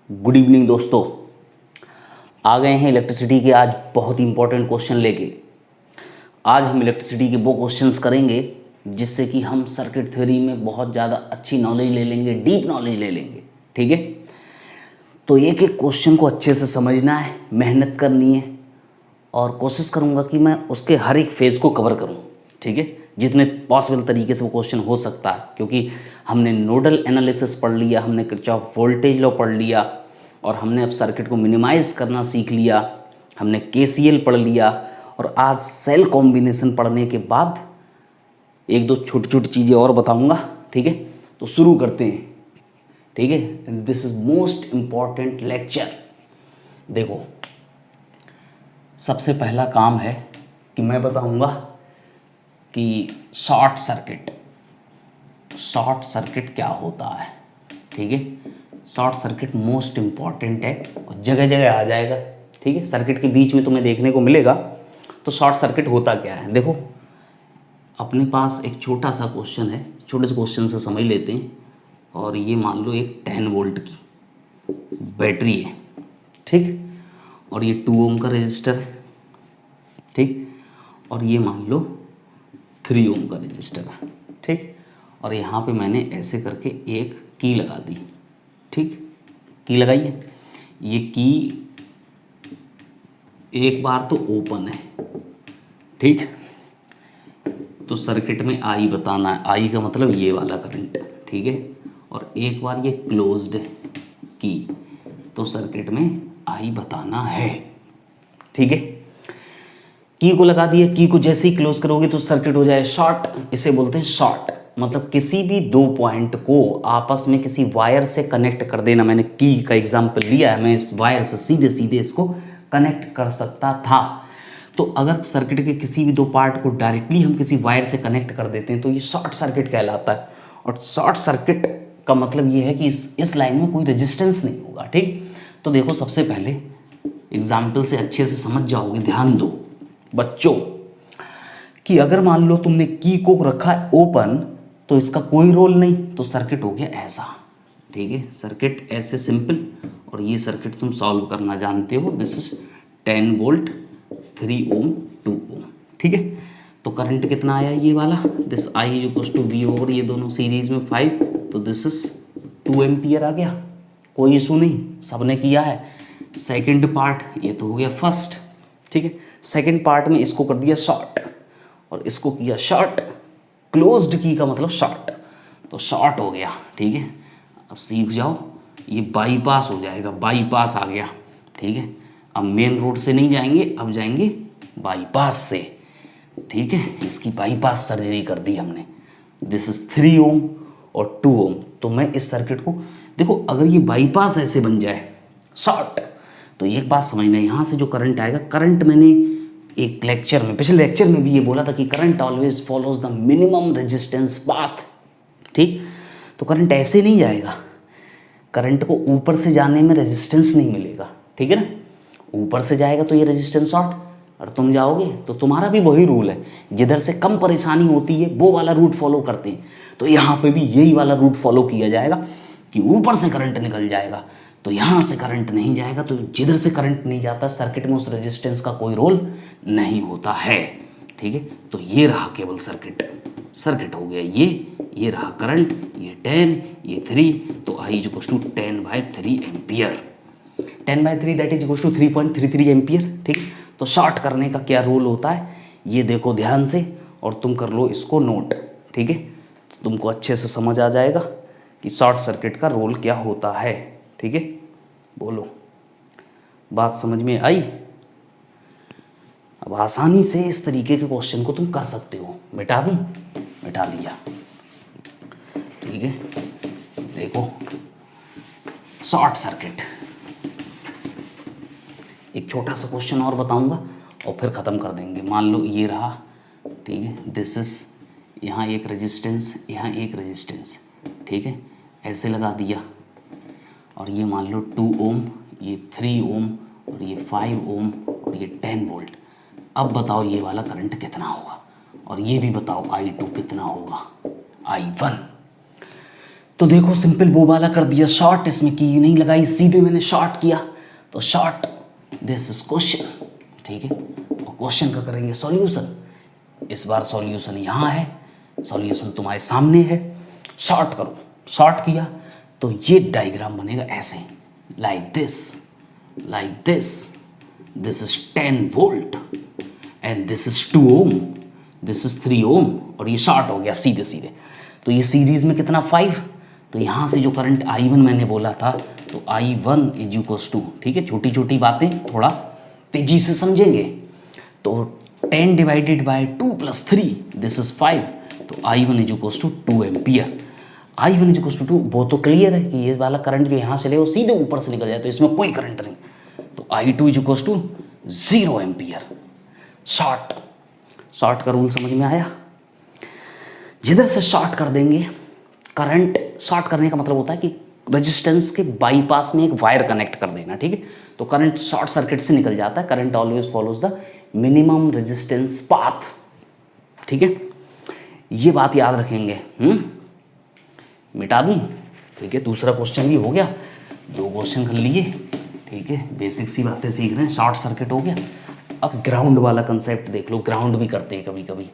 Good evening दोस्तों। आ गए हैं इलेक्ट्रिसिटी के आज बहुत इंपॉर्टेंट क्वेश्चन लेके। आज हम इलेक्ट्रिसिटी के वो क्वेश्चंस करेंगे जिससे कि हम सर्किट थ्योरी में बहुत ज़्यादा अच्छी नॉलेज ले लेंगे, डीप नॉलेज ले लेंगे। ठीक है, तो एक एक क्वेश्चन को अच्छे से समझना है, मेहनत करनी है और कोशिश करूँगा कि मैं उसके हर एक फेज़ को कवर करूँ। ठीक है, जितने पॉसिबल तरीके से वो क्वेश्चन हो सकता है, क्योंकि हमने नोडल एनालिसिस पढ़ लिया, हमने किरचॉफ वोल्टेज लॉ पढ़ लिया और हमने अब सर्किट को मिनिमाइज़ करना सीख लिया, हमने केसीएल पढ़ लिया और आज सेल कॉम्बिनेशन पढ़ने के बाद एक दो छोटी छोटी चीज़ें और बताऊंगा। ठीक है, तो शुरू करते हैं। ठीक है, this is most important lecture. देखो, सबसे पहला काम है कि मैं बताऊंगा कि शॉर्ट सर्किट क्या होता है। ठीक है, शॉर्ट सर्किट मोस्ट इम्पॉर्टेंट है और जगह जगह आ जाएगा। ठीक है, सर्किट के बीच में तुम्हें देखने को मिलेगा। तो शॉर्ट सर्किट होता क्या है, देखो अपने पास एक छोटा सा क्वेश्चन है, छोटे से क्वेश्चन से समझ लेते हैं। और ये मान लो एक 10 वोल्ट की बैटरी है, ठीक, और ये 2 ओम का रजिस्टर है, ठीक, और ये मान लो 3 ओम का रजिस्टर है, ठीक, और यहाँ पे मैंने ऐसे करके एक की लगा दी। ठीक, की लगाई है, ये की एक बार तो ओपन है, ठीक, तो सर्किट में आई बताना है, आई का मतलब ये वाला करंट, ठीक है, और एक बार ये क्लोज्ड है की, तो सर्किट में आई बताना है। ठीक है, की को लगा दिया, की को जैसे ही क्लोज करोगे तो सर्किट हो जाए शॉर्ट, इसे बोलते हैं शॉर्ट। मतलब किसी भी दो पॉइंट को आपस में किसी वायर से कनेक्ट कर देना। मैंने की का एग्जांपल लिया है, मैं इस वायर से सीधे सीधे इसको कनेक्ट कर सकता था। तो अगर सर्किट के किसी भी दो पार्ट को डायरेक्टली हम किसी वायर से कनेक्ट कर देते हैं तो ये शॉर्ट सर्किट कहलाता है। और शॉर्ट सर्किट का मतलब ये है कि इस लाइन में कोई रेजिस्टेंस नहीं होगा। ठीक, तो देखो सबसे पहले एग्जाम्पल से अच्छे से समझ जाओगे। ध्यान दो बच्चों कि अगर मान लो तुमने की को रखा है ओपन तो इसका कोई रोल नहीं, तो सर्किट हो गया ऐसा। ठीक है, सर्किट ऐसे सिंपल, और ये सर्किट तुम सॉल्व करना जानते हो। This is 10 volt 3 ohm 2 ohm. ठीक है, तो करंट कितना आया ये वाला, this I is equal to V over, ये दोनों सीरीज में 5, तो दिस इज 2 एम्पियर आ गया। कोई इशू नहीं, सबने किया है। सेकंड पार्ट ये तो हो गया फर्स्ट। ठीक है, सेकंड पार्ट में इसको कर दिया शॉर्ट और इसको किया शॉर्ट, क्लोज्ड की का मतलब शॉर्ट, तो शॉर्ट हो गया। ठीक है, अब सीख जाओ, ये बाईपास हो जाएगा, बाईपास आ गया। ठीक है, अब मेन रोड से नहीं जाएंगे, अब जाएंगे बाईपास से। ठीक है, इसकी बाईपास सर्जरी कर दी हमने। दिस इज 3 ओम और 2 ओम। तो मैं इस सर्किट को देखो, अगर ये बाईपास ऐसे बन जाए शॉर्ट, तो एक बात समझना, यहाँ से जो करंट आएगा, करंट मैंने एक लेक्चर में, पिछले लेक्चर में भी ये बोला था कि current always follows the minimum resistance path. ठीक, तो करंट ऐसे नहीं जाएगा, करंट को ऊपर से जाने में रेजिस्टेंस नहीं मिलेगा। ठीक है ना, ऊपर से जाएगा तो ये रेजिस्टेंस शॉर्ट, और तुम जाओगे तो तुम्हारा भी वही रूल है, जिधर से कम परेशानी होती है वो वाला रूट फॉलो करते हैं। तो यहाँ पे भी यही वाला रूट फॉलो किया जाएगा कि ऊपर से करंट निकल जाएगा, तो यहाँ से करंट नहीं जाएगा। तो जिधर से करंट नहीं जाता सर्किट में उस रेजिस्टेंस का कोई रोल नहीं होता है। ठीक है, तो ये रहा केवल सर्किट हो गया, ये रहा करंट, ये 10, ये 3, तो I is equal to 10/3 ampere. 10/3 that is equal to 3.33 ampere. ठीक, तो शॉर्ट करने का क्या रोल होता है ये देखो ध्यान से, और तुम कर लो इसको नोट। ठीक है, तो तुमको अच्छे से समझ आ जाएगा कि शॉर्ट सर्किट का रोल क्या होता है। ठीक है, बोलो बात समझ में आई। अब आसानी से इस तरीके के क्वेश्चन को तुम कर सकते हो। मिटा दूं, मिटा दिया। ठीक है, देखो शॉर्ट सर्किट, एक छोटा सा क्वेश्चन और बताऊंगा और फिर ख़त्म कर देंगे। मान लो ये रहा, ठीक है, दिस इज, यहाँ एक रेजिस्टेंस, यहाँ एक रेजिस्टेंस, ठीक है, ऐसे लगा दिया, और ये मान लो 2 ओम, ये 3 ओम, और ये 5 ओम, और ये 10 वोल्ट। अब बताओ ये वाला करंट कितना होगा, और ये भी बताओ I2 कितना होगा, I1। तो देखो सिंपल वो वाला कर दिया शॉर्ट, इसमें की नहीं लगाई, सीधे मैंने शॉर्ट किया, तो शॉर्ट दिस इज क्वेश्चन, ठीक है। और क्वेश्चन का करेंगे सॉल्यूशन, इस बार सॉल्यूशन यहाँ है, सॉल्यूशन तुम्हारे सामने है, शॉर्ट करो, शॉर्ट किया तो ये डायग्राम बनेगा ऐसे, like this, this is 10 volt and this is 2 ohm, this is 3 ohm, और ये शॉर्ट हो गया सीधे सीधे। तो ये सीरीज में कितना 5, तो यहाँ से जो करंट I1 मैंने बोला था, तो I1 इज इक्वल्स टू, ठीक है, छोटी छोटी बातें थोड़ा तेजी से समझेंगे, तो 10 डिवाइडेड बाय 2 + 3 दिस इज 5, तो I1 is equals to 2 ampere. I1 is equals to 2, वो तो क्लियर है कि ये वाला करंट जो यहाँ से ले वो सीधे ऊपर से निकल जाए, तो इसमें कोई करंट नहीं, तो I2 is equals to 0 ampere. Short का रूल समझ में आया। जिधर से शॉर्ट कर देंगे, करंट शॉर्ट करने का मतलब होता है कि रेजिस्टेंस के बाईपास में एक वायर कनेक्ट कर देना, ठीक है, तो करंट शॉर्ट सर्किट से निकल जाता है। Current always follows the minimum resistance path, ठीक है, ये बात याद रखेंगे। मिटा दूं, ठीक है, दूसरा क्वेश्चन भी हो गया, 2 क्वेश्चन कर लिए, ठीक है, बेसिक सी बातें सीख रहे हैं, शॉर्ट सर्किट हो गया। अब ग्राउंड वाला कंसेप्ट देख लो, ग्राउंड भी करते हैं कभी कभी,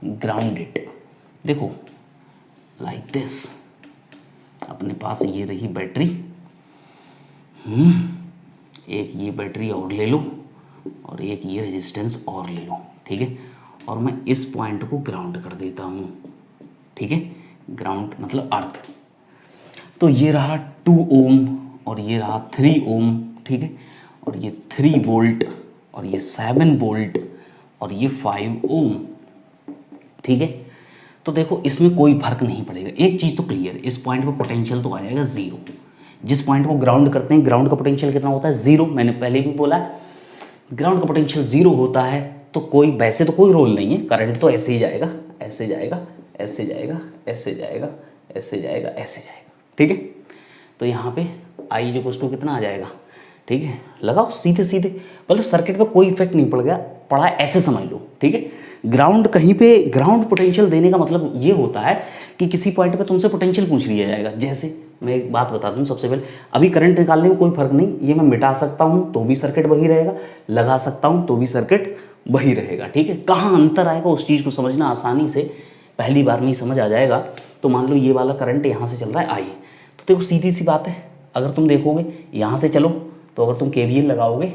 ग्राउंडेड, देखो लाइक दिस, अपने पास ये रही बैटरी, एक ये बैटरी और ले लो और एक ये रेजिस्टेंस और ले लो, ठीक है, और मैं इस पॉइंट को ग्राउंड कर देता हूँ, ठीक है, ग्राउंड मतलब अर्थ। तो ये रहा 2 ओम और ये रहा 3 ओम, ठीक है, और ये 3 वोल्ट और ये 7 वोल्ट और ये 5 ओम, ठीक है। तो देखो इसमें कोई फर्क नहीं पड़ेगा, एक चीज़ तो क्लियर है, इस पॉइंट पर पोटेंशियल तो आ जाएगा 0। जिस पॉइंट को ग्राउंड करते हैं, ग्राउंड का पोटेंशियल कितना होता है 0, मैंने पहले भी बोला ग्राउंड का पोटेंशियल 0 होता है, तो कोई वैसे तो कोई रोल नहीं है, करंट तो ऐसे ही जाएगा, ऐसे जाएगा, ऐसे जाएगा, ऐसे जाएगा, ऐसे जाएगा, ऐसे जाएगा, ठीक है। तो यहाँ पे I = कितना आ जाएगा, ठीक है, लगाओ सीधे सीधे, मतलब सर्किट पे कोई इफेक्ट नहीं पड़ा है, ऐसे समझ लो, ठीक है। ग्राउंड कहीं पे ग्राउंड पोटेंशियल देने का मतलब ये होता है कि किसी पॉइंट पे तुमसे पोटेंशियल पूछ लिया जाएगा। जैसे मैं एक बात बता दूं, सबसे पहले अभी करंट निकालने में कोई फर्क नहीं, ये मैं मिटा सकता हूँ तो भी सर्किट वही रहेगा, लगा सकता हूँ तो भी सर्किट वही रहेगा, ठीक है। कहाँ अंतर आएगा उस चीज़ को समझना आसानी से पहली बार में ही समझ आ जाएगा। तो मान लो ये वाला करंट यहाँ से चल रहा है I, तो देखो सीधी सी बात है, अगर तुम देखोगे यहाँ से चलो, तो अगर तुम KVL लगाओगे,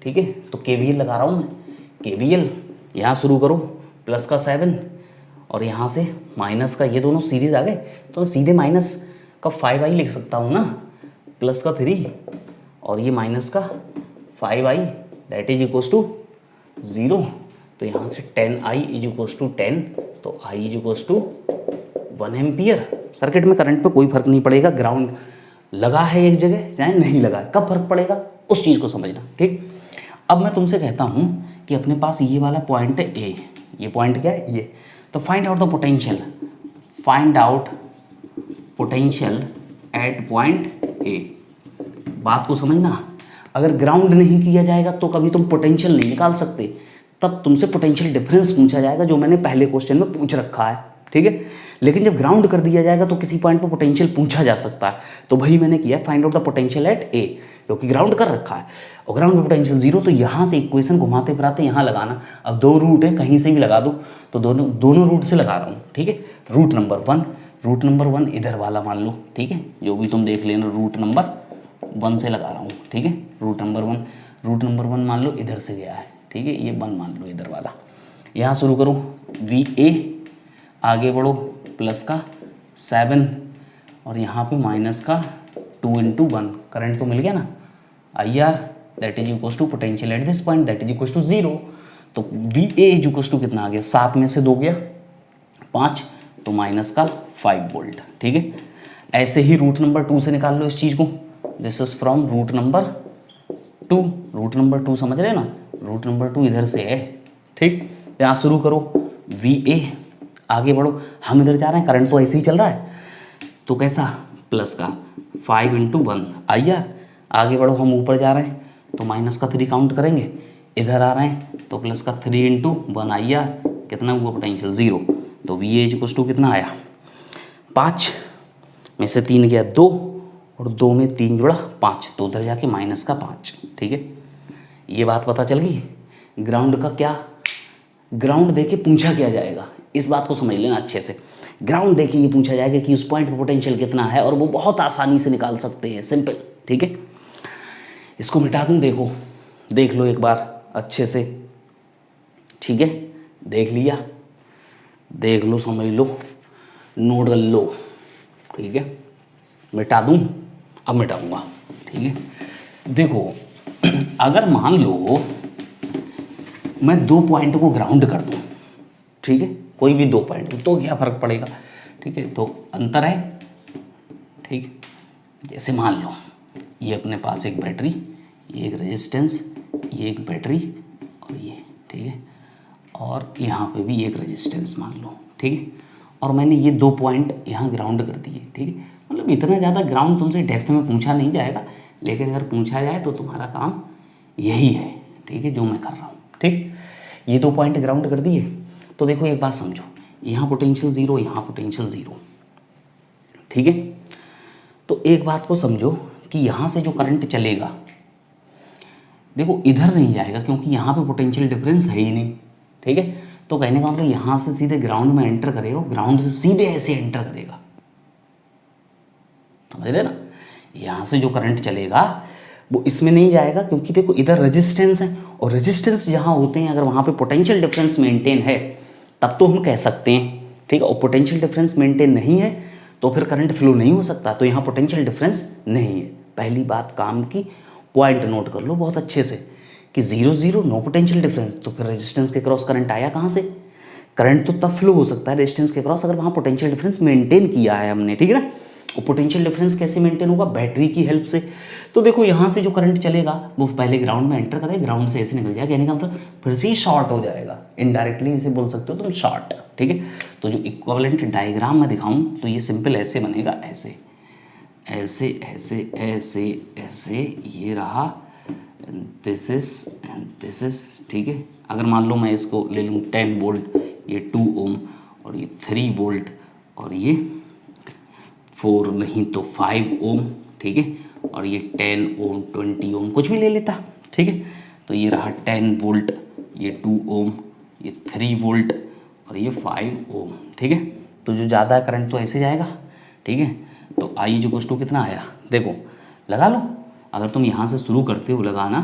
ठीक है, तो KVL लगा रहा हूँ मैं, KVL यहाँ शुरू करो, प्लस का 7 और यहाँ से माइनस का, ये दोनों सीरीज आ गए, तो मैं सीधे माइनस का 5I लिख सकता हूँ ना, प्लस का 3 और ये माइनस का 5I that is equals to 0। तो यहाँ से 10I इज इक्वल्स टू 10, तो I is equals to 1 ampere. Circuit में करंट पे कोई फर्क नहीं पड़ेगा, ग्राउंड लगा है एक जगह चाहे नहीं लगा है, कब फर्क पड़ेगा उस चीज़ को समझना, ठीक। अब मैं तुमसे कहता हूँ कि अपने पास ये वाला पॉइंट है A, ये पॉइंट क्या है ये, तो find out the potential, find out potential at point A। बात को समझना, अगर ग्राउंड नहीं किया जाएगा तो कभी तुम पोटेंशियल नहीं निकाल सकते, तब तुमसे पोटेंशियल डिफरेंस पूछा जाएगा, जो मैंने पहले क्वेश्चन में पूछ रखा है, ठीक है। लेकिन जब ग्राउंड कर दिया जाएगा तो किसी पॉइंट पर पोटेंशियल पूछा जा सकता है, तो वही मैंने किया, find out the potential at A, क्योंकि ग्राउंड कर रखा है और ग्राउंड में पोटेंशियल 0, तो यहाँ से इक्वेशन घुमाते फिराते यहाँ लगाना। अब 2 रूट है, कहीं से भी लगा दो, तो दोनों रूट से लगा रहा हूँ, ठीक है। रूट नंबर 1 इधर वाला मान लो, ठीक है, जो भी तुम देख लेना, रूट नंबर 1 से लगा रहा हूँ, ठीक है। रूट नंबर 1 मान लो इधर से गया है, ठीक है, ये 1 मान लो इधर वाला। यहाँ शुरू करो VA, आगे बढ़ो प्लस का 7 और यहाँ पे माइनस का 2 × 1, करंट तो मिल गया ना, IR that is equals to potential at this point that is equals to 0। तो VA इज इक्वल्स टू कितना आ गया, 7 में से 2 गया 5, तो माइनस का 5 वोल्ट, ठीक है। ऐसे ही रूट नंबर 2 से निकाल लो इस चीज़ को, this is from route number 2 समझ रहे ना, रूट नंबर 2 इधर से है, ठीक। यहाँ शुरू करो VA, आगे बढ़ो, हम इधर जा रहे हैं, करंट तो ऐसे ही चल रहा है, तो कैसा प्लस का 5 × 1 IR, आगे बढ़ो हम ऊपर जा रहे हैं तो माइनस का 3 काउंट करेंगे, इधर आ रहे हैं तो प्लस का 3 × 1 IR, कितना हुआ पोटेंशियल 0, तो वी एज इक्वल टू कितना आया 5 में से 3 गया 2 और 2 में 3 जुड़ा 5, तो उधर जाके माइनस का 5। ठीक है, ये बात पता चल गई। ग्राउंड का क्या, ग्राउंड देके पूछा क्या जाएगा, इस बात को समझ लेना अच्छे से। ग्राउंड देके ये पूछा जाएगा कि उस पॉइंट पर पोटेंशियल कितना है, और वो बहुत आसानी से निकाल सकते हैं, सिंपल। ठीक है, इसको मिटा दूँ, देखो देख लो एक बार अच्छे से। ठीक है, देख लिया, देख लो, समझ लो, नोट कर लो। ठीक है, मिटा दूँ, अब मिटाऊंगा। ठीक है, देखो अगर मान लो मैं 2 पॉइंट को ग्राउंड कर दूँ, ठीक है, कोई भी 2 पॉइंट, तो क्या फ़र्क पड़ेगा। ठीक है, तो अंतर है। ठीक, जैसे मान लो ये अपने पास एक बैटरी, ये एक रेजिस्टेंस, ये एक बैटरी और ये, ठीक है, और यहाँ पे भी एक रेजिस्टेंस मान लो। ठीक है, और मैंने ये 2 पॉइंट यहाँ ग्राउंड कर दिए। ठीक है, मतलब इतना ज़्यादा ग्राउंड तुमसे डेप्थ में पूछा नहीं जाएगा, लेकिन अगर पूछा जाए तो तुम्हारा काम यही है। ठीक है, जो मैं कर रहा हूँ। ठीक, ये 2 पॉइंट ग्राउंड कर दिए, तो देखो एक बात समझो, यहाँ पोटेंशियल 0, यहाँ पोटेंशियल 0। ठीक है, तो एक बात को समझो कि यहाँ से जो करंट चलेगा, देखो इधर नहीं जाएगा क्योंकि यहाँ पे पोटेंशियल डिफरेंस है ही नहीं। ठीक है, तो कहने का मतलब यहाँ से सीधे ग्राउंड में एंटर करेगा, ग्राउंड से सीधे ऐसे एंटर करेगा, समझ रहे ना। यहाँ से जो करंट चलेगा वो इसमें नहीं जाएगा, क्योंकि देखो इधर रेजिस्टेंस है, और रेजिस्टेंस जहाँ होते हैं अगर वहाँ पे पोटेंशियल डिफरेंस मेंटेन है तब तो हम कह सकते हैं। ठीक है, और पोटेंशियल डिफरेंस मेंटेन नहीं है तो फिर करंट फ्लो नहीं हो सकता, तो यहाँ पोटेंशियल डिफरेंस नहीं है। पहली बात काम की, पॉइंट नोट कर लो बहुत अच्छे से कि 0 0 नो पोटेंशियल डिफरेंस, तो फिर रेजिस्टेंस के क्रॉस करंट आया कहाँ से। करंट तो तब फ्लो हो सकता है रेजिस्टेंस के क्रॉस अगर वहाँ पोटेंशियल डिफरेंस मेंटेन किया है हमने। ठीक है ना, और पोटेंशियल डिफरेंस कैसे मेंटेन होगा, बैटरी की हेल्प से। तो देखो यहाँ से जो करंट चलेगा वो पहले ग्राउंड में एंटर करेगा, ग्राउंड से ऐसे निकल जाएगा, यानी का मतलब फिर से ही शॉर्ट हो जाएगा, इनडायरेक्टली इसे बोल सकते हो तुम शॉर्ट। ठीक है, तो जो इक्विवेलेंट डायग्राम में दिखाऊं तो ये सिंपल ऐसे बनेगा, ऐसे ऐसे ऐसे ऐसे ऐसे, ये रहा, दिस इज। ठीक है, अगर मान लो मैं इसको ले लूँ 10 वोल्ट, ये 2 ओम, और ये 3 वोल्ट, और ये 4 नहीं तो 5 ओम। ठीक है, और ये 10 ओम, 20 ओम, कुछ भी ले लेता। ठीक है, तो ये रहा 10 वोल्ट, ये 2 ओम, ये 3 वोल्ट, और ये 5 ओम। ठीक है, तो जो ज़्यादा करंट तो ऐसे जाएगा। ठीक है, तो आई जो कुछ कितना आया, देखो लगा लो। अगर तुम यहाँ से शुरू करते हो लगाना,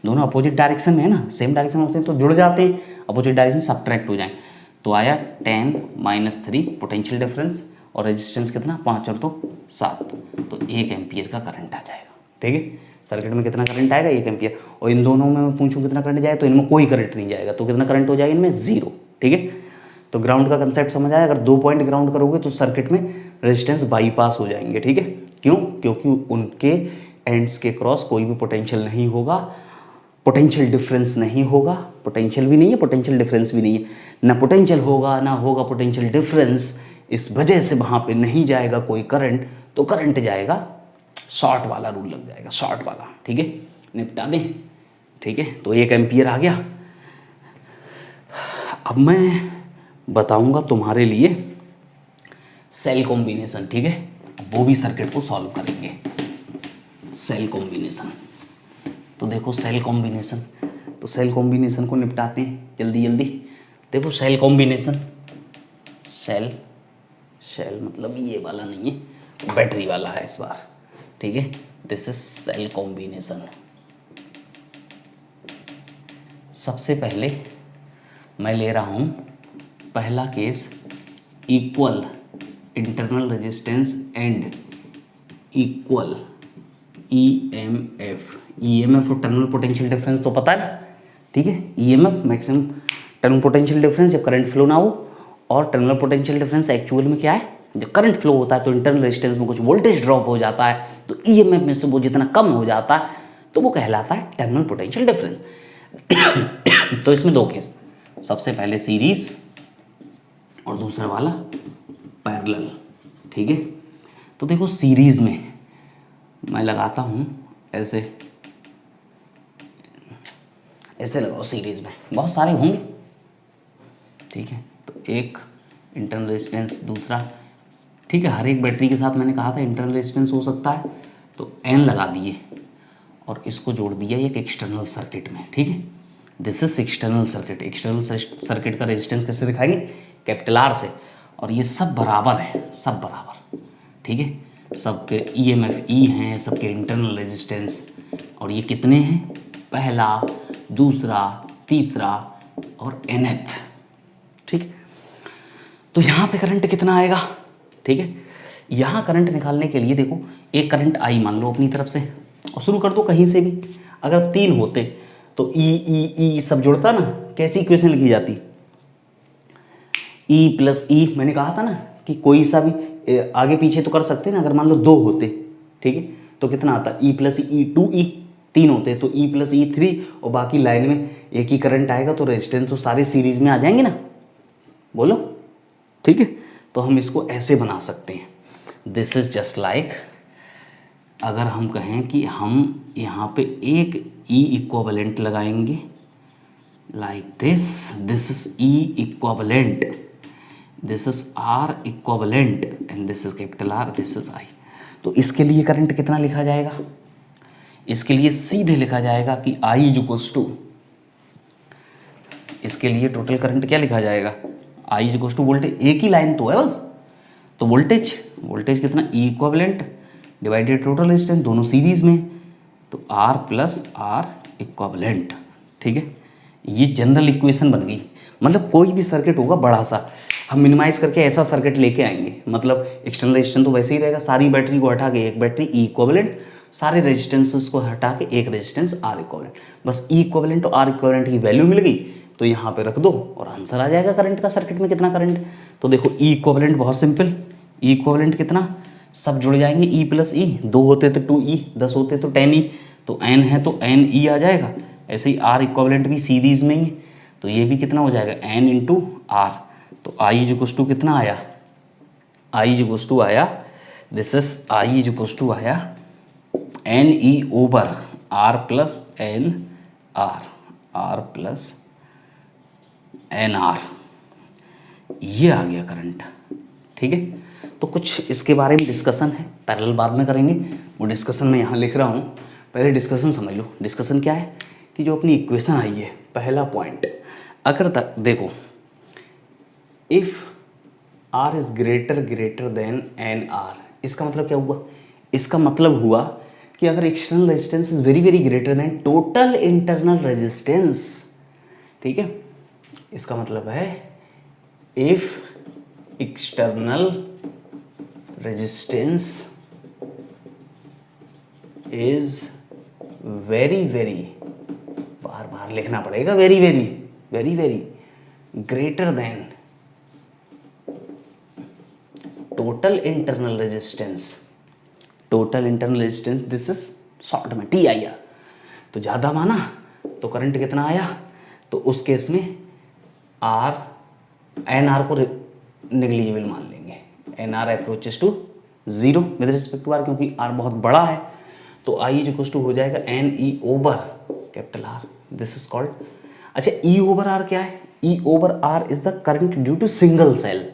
दोनों अपोजिट डायरेक्शन में है ना, सेम डायरेक्शन होते हैं तो जुड़ जाते हैं, अपोजिट डायरेक्शन सब्ट्रैक्ट हो जाए, तो आया 10 - 3 पोटेंशियल डिफरेंस, और रेजिस्टेंस कितना 5 और 2 7, तो 1 एम्पियर का करंट आ जाएगा। ठीक है, सर्किट में कितना करंट आएगा 1 एम्पियर, और इन दोनों में मैं पूछूं कितना करंट जाएगा, तो इनमें कोई करंट नहीं जाएगा, तो कितना करंट हो जाएगा इनमें 0। ठीक है, तो ग्राउंड का कंसेप्ट समझ आया। अगर 2 पॉइंट ग्राउंड करोगे तो सर्किट में रेजिस्टेंस बाईपास हो जाएंगे। ठीक है, क्यों, क्योंकि उनके एंड्स के क्रॉस कोई भी पोटेंशियल नहीं होगा, पोटेंशियल डिफरेंस नहीं होगा, पोटेंशियल भी नहीं है, पोटेंशियल डिफरेंस भी नहीं है, ना पोटेंशियल होगा ना होगा पोटेंशियल डिफरेंस, इस वजह से वहाँ पे नहीं जाएगा कोई करंट, तो करंट जाएगा शॉर्ट वाला, रूल लग जाएगा शॉर्ट वाला। ठीक है, निपटा दें। ठीक है, तो 1 एम्पियर आ गया। अब मैं बताऊंगा तुम्हारे लिए सेल कॉम्बिनेशन। ठीक है, वो भी सर्किट को सॉल्व करेंगे, सेल कॉम्बिनेशन। तो देखो सेल कॉम्बिनेशन, तो सेल कॉम्बिनेशन को निपटाते हैं जल्दी जल्दी। देखो सेल कॉम्बिनेशन, सेल मतलब ये वाला नहीं है, बैटरी वाला है इस बार। ठीक है, दिस इज सेल कॉम्बिनेशन। सबसे पहले मैं ले रहा हूँ पहला case, equal internal resistance and equal EMF. EMF और टर्मिनल पोटेंशियल डिफरेंस तो पता है ना। ठीक है, EMF maximum terminal potential difference जब करंट फ्लो ना हो, और टर्मिनल पोटेंशियल डिफरेंस एक्चुअल में क्या है, जब करंट फ्लो होता है तो इंटरनल रेजिस्टेंस में कुछ वोल्टेज ड्रॉप हो जाता है, तो ईएमएफ में से वो जितना कम हो जाता है तो वो कहलाता है टर्मिनल पोटेंशियल डिफरेंस। तो इसमें 2 केस, सबसे पहले सीरीज और दूसरा वाला पैरेलल। ठीक है, तो देखो सीरीज में मैं लगाता हूँ ऐसे, ऐसे लगाओ सीरीज में, बहुत सारे होंगे। ठीक है, तो एक इंटरनल रेजिस्टेंस, दूसरा, ठीक है, हर एक बैटरी के साथ मैंने कहा था इंटरनल रेजिस्टेंस हो सकता है, तो n लगा दिए और इसको जोड़ दिया एक एक्सटर्नल सर्किट में, ठीक है। This is external circuit. External circuit का रेजिस्टेंस कैसे दिखाएंगे? कैपिटल R से। और ये सब बराबर है, सब बराबर, ठीक है। सबके EMF E हैं, सबके इंटरनल रेजिस्टेंस, और ये कितने हैं? पहला, दूसरा, तीसरा और nth, ठीक। तो यहाँ पे करंट कितना आएगा? ठीक है, यहाँ करंट निकालने के लिए देखो, एक करंट आई मान लो अपनी तरफ से, और शुरू कर दो कहीं से भी। अगर 3 होते तो ई सब जुड़ता ना, कैसी इक्वेशन लिखी जाती? ई प्लस ई, मैंने कहा था ना कि कोई सा भी आगे पीछे तो कर सकते हैं ना। अगर मान लो 2 होते, ठीक है, तो कितना आता? ई प्लस ई 2E। 3 होते तो ई प्लस ई 3, और बाकी लाइन में एक ही करंट आएगा, तो रेजिस्टेंस तो सारे सीरीज में आ जाएंगे ना, बोलो, ठीक है। तो हम इसको ऐसे बना सकते हैं, दिस इज जस्ट लाइक, अगर हम कहें कि हम यहाँ पे एक ई इक्विवेलेंट लगाएंगे like this, this is E equivalent, this is R equivalent and this is capital R, this is I. तो इसके लिए करंट कितना लिखा जाएगा? इसके लिए सीधे लिखा जाएगा कि I इज इक्वल्स टू, इसके लिए टोटल करंट क्या लिखा जाएगा? I is equals to voltage, एक ही लाइन तो है बस, तो वोल्टेज, वोल्टेज कितना? E equivalent divided total resistance, दोनों सीरीज में, तो R प्लस R इक्विवेलेंट, ठीक है। ये जनरल इक्वेशन बन गई। मतलब कोई भी सर्किट होगा बड़ा सा, हम मिनिमाइज करके ऐसा सर्किट लेके आएंगे, मतलब एक्सटर्नल रेजिस्टेंस तो वैसे ही रहेगा, सारी बैटरी को हटा के एक बैटरी E इक्विवेलेंट, सारे रेजिस्टेंसेस को हटा के एक रेजिस्टेंस R इक्विवेलेंट, बस E इक्विवेलेंट और R इक्विवेलेंट की वैल्यू मिल गई तो यहाँ पे रख दो और आंसर आ जाएगा करंट का, सर्किट में कितना करंट। तो देखो E इक्विवेलेंट बहुत सिंपल, E इक्विवेलेंट कितना, सब जुड़ जाएंगे, E प्लस ई, 2 होते तो 2E, 10 होते तो 10E, तो n है तो NE आ जाएगा। ऐसे ही R इक्विवेलेंट भी सीरीज में ही, तो ये भी कितना हो जाएगा, n इंटू R। तो I इज इक्वल्स टू कितना आया? I इज इक्वल्स टू आया, this is I is equals to आया NE over R plus N R, R plus NR, ये आ गया करंट, ठीक है। तो कुछ इसके बारे में डिस्कशन है, पैरेलल बाद में करेंगे, वो डिस्कशन मैं यहाँ लिख रहा हूँ, पहले डिस्कशन समझ लो। डिस्कशन क्या है कि जो अपनी इक्वेशन आई है, पहला पॉइंट, अगर तक देखो, if R is greater than NR, इसका मतलब क्या हुआ? इसका मतलब हुआ कि अगर external resistance is very very greater than total internal resistance, ठीक है, इसका मतलब है if external resistance is very very, बार बार लिखना पड़ेगा, very very very very greater than total internal resistance, total internal resistance, this is short में TIR, तो ज़्यादा माना तो करंट कितना आया? तो उस केस में NR को नेग्लिजिबल मान लेंगे, NR approaches to 0 with respect to R, क्योंकि R बहुत बड़ा है, तो I इज इक्वल टू हो जाएगा NE over capital R, this is called. अच्छा, E ओवर R क्या है? E over R is the current due to single cell.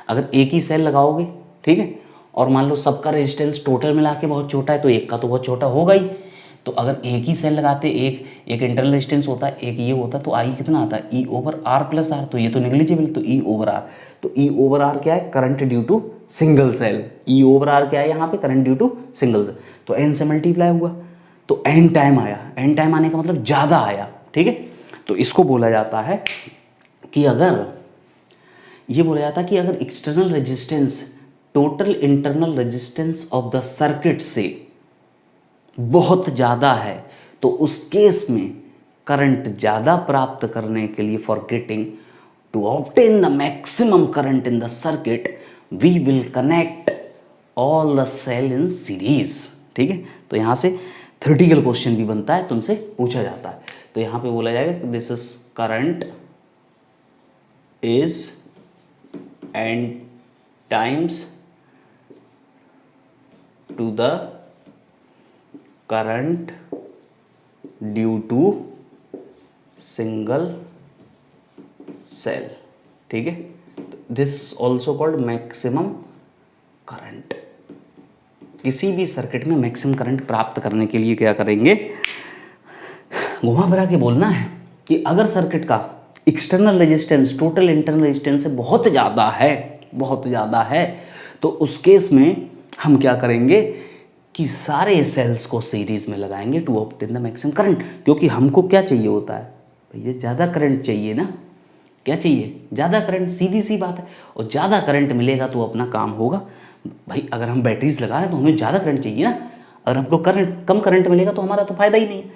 अगर एक ही सेल लगाओगे, ठीक है, और मान लो सबका रेजिस्टेंस टोटल मिला के बहुत छोटा है, तो एक का तो बहुत छोटा होगा ही, तो अगर एक ही सेल लगाते, एक इंटरनल रेजिस्टेंस होता है, एक ये होता, तो आई कितना आता है? E over R plus R, तो ये तो नेग्लिजिबल, तो E ओवर R, तो E ओवर R क्या है? Current due to single cell. E over R क्या है यहाँ पे? Current due to single cell, तो n से मल्टीप्लाई हुआ, तो n टाइम आया, n टाइम आने का मतलब ज़्यादा आया, ठीक है। तो इसको बोला जाता है कि अगर, ये बोला जाता है कि अगर external resistance total internal resistance of the circuit से बहुत ज़्यादा है, तो उस केस में करंट ज़्यादा प्राप्त करने के लिए, for getting to obtain the maximum current in the circuit, we will connect all the cell in series, ठीक है। तो यहाँ से थ्योरेटिकल क्वेश्चन भी बनता है, तुमसे पूछा जाता है, तो यहाँ पे बोला जाएगा कि this is current is n times to the current due to single cell, ठीक है। This also called maximum current. किसी भी सर्किट में मैक्सिमम करंट प्राप्त करने के लिए क्या करेंगे, घुमा फिरा के बोलना है कि अगर सर्किट का external resistance total internal resistance से बहुत ज़्यादा है, तो उस केस में हम क्या करेंगे कि सारे सेल्स को सीरीज में लगाएंगे to obtain the maximum current. क्योंकि हमको क्या चाहिए होता है भैया, ज़्यादा करंट चाहिए ना, क्या चाहिए, ज़्यादा करंट, सीधी सी बात है। और ज़्यादा करंट मिलेगा तो अपना काम होगा भाई। अगर हम बैटरीज लगा रहे हैं तो हमें ज़्यादा करंट चाहिए ना, अगर हमको करंट कम करंट मिलेगा तो हमारा तो फायदा ही नहीं है।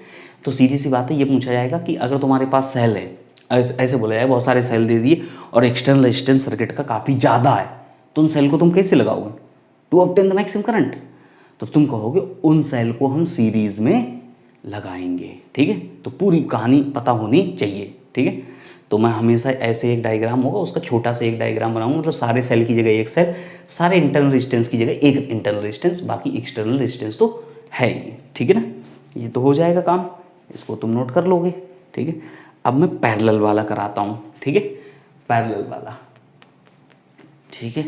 तो सीधी सी बात है, ये पूछा जाएगा कि अगर तुम्हारे पास सेल है, ऐसे बोला जाए बहुत सारे सेल दे दिए और एक्सटर्नल रेजिस्टेंस सर्किट का काफ़ी ज़्यादा है, तो उन सेल को तुम कैसे लगाओगे to obtain the maximum current. तो तुम कहोगे उन सेल को हम सीरीज में लगाएंगे, ठीक है। तो पूरी कहानी पता होनी चाहिए, ठीक है। तो मैं हमेशा ऐसे एक डायग्राम होगा, उसका छोटा सा एक डायग्राम बनाऊंगा, मतलब सारे सेल की जगह एक सेल, सारे इंटरनल रेजिस्टेंस की जगह एक इंटरनल रेजिस्टेंस, बाकी एक्सटर्नल रेजिस्टेंस तो है ही, ठीक है ना। ये तो हो जाएगा काम, इसको तुम नोट कर लोगे, ठीक है। अब मैं पैरेलल वाला कराता हूँ, ठीक है, पैरेलल वाला, ठीक है।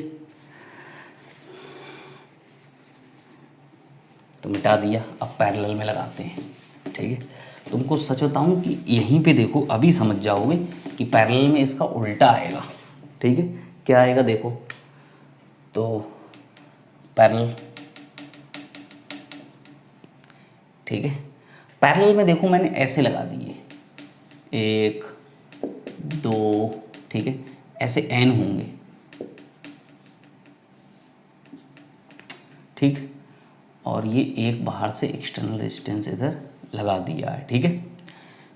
तो मिटा दिया, अब पैरेलल में लगाते हैं, ठीक है। तुमको सच बताऊं कि यहीं पे देखो अभी समझ जाओगे कि पैरेलल में इसका उल्टा आएगा, ठीक है। क्या आएगा देखो, तो पैरेलल, ठीक है। पैरेलल में देखो मैंने ऐसे लगा दिए, 1 2, ठीक है, ऐसे n होंगे, ठीक। और ये एक बाहर से एक्सटर्नल रेजिस्टेंस इधर लगा दिया है, ठीक है।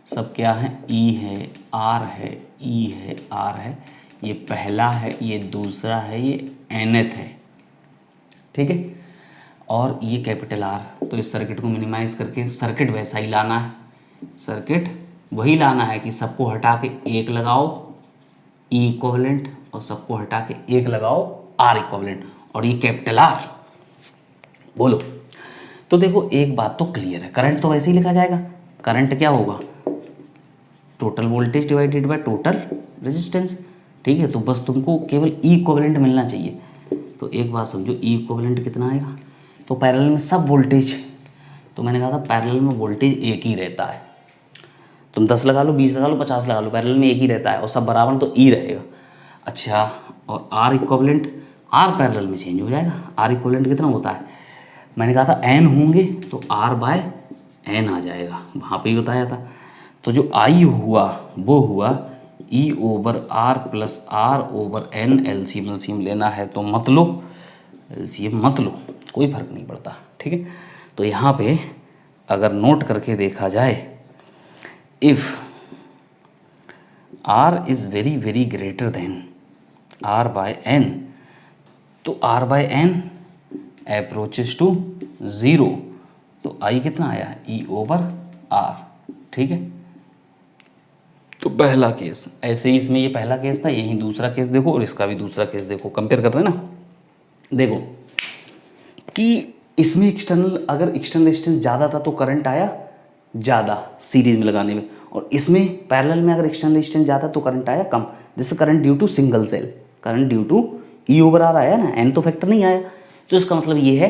सब क्या है, E है, R है, E है, R है, ये पहला है, ये दूसरा है, ये nth है, ठीक है। और ये कैपिटल R। तो इस सर्किट को मिनिमाइज करके सर्किट वैसा ही लाना है, सर्किट वही लाना है कि सबको हटा के 1 लगाओ E इक्विवेलेंट और सबको हटा के 1 लगाओ R इक्विवेलेंट, और ये कैपिटल R। बोलो, तो देखो एक बात तो क्लियर है, करंट तो वैसे ही लिखा जाएगा। करंट क्या होगा, total voltage divided by total resistance, ठीक है। तो बस तुमको केवल E इक्विवेलेंट मिलना चाहिए। तो एक बात समझो, E इक्विवेलेंट कितना आएगा, तो पैरेलल में सब वोल्टेज, तो मैंने कहा था पैरेलल में वोल्टेज एक ही रहता है। तुम 10 लगा लो, 20 लगा लो, 50 लगा लो, पैरेलल में एक ही रहता है और सब बराबर तो E रहेगा। अच्छा, और R इक्विवेलेंट, R पैरेलल में चेंज हो जाएगा। R इक्विवेलेंट कितना होता है, मैंने कहा था n होंगे तो R/n आ जाएगा, वहाँ पे ही बताया था। तो जो I हुआ वो हुआ E/R + R/n। एलसीएम लेना है तो मत लो, एलसीएम मत लो, कोई फर्क नहीं पड़ता, ठीक है। तो यहाँ पे अगर नोट करके देखा जाए, if R is very very greater then R/n, तो R/n अप्रोचेस टू 0, तो I कितना आया, E/R, ठीक है। तो पहला केस ऐसे ही, इसमें ये पहला केस था, यही दूसरा केस देखो और इसका भी दूसरा केस देखो, कंपेयर कर रहे हैं ना। देखो कि इसमें एक्सटर्नल, अगर एक्सटर्नल रेजिस्टेंस ज़्यादा था तो करंट आया ज़्यादा सीरीज में लगाने में, और इसमें पैरेलल में अगर एक्सटर्नल रेजिस्टेंस ज़्यादा तो करंट आया कम। जैसे current due to single cell, current due to E/R आया ना, n तो फैक्टर नहीं आया, तो इसका मतलब ये है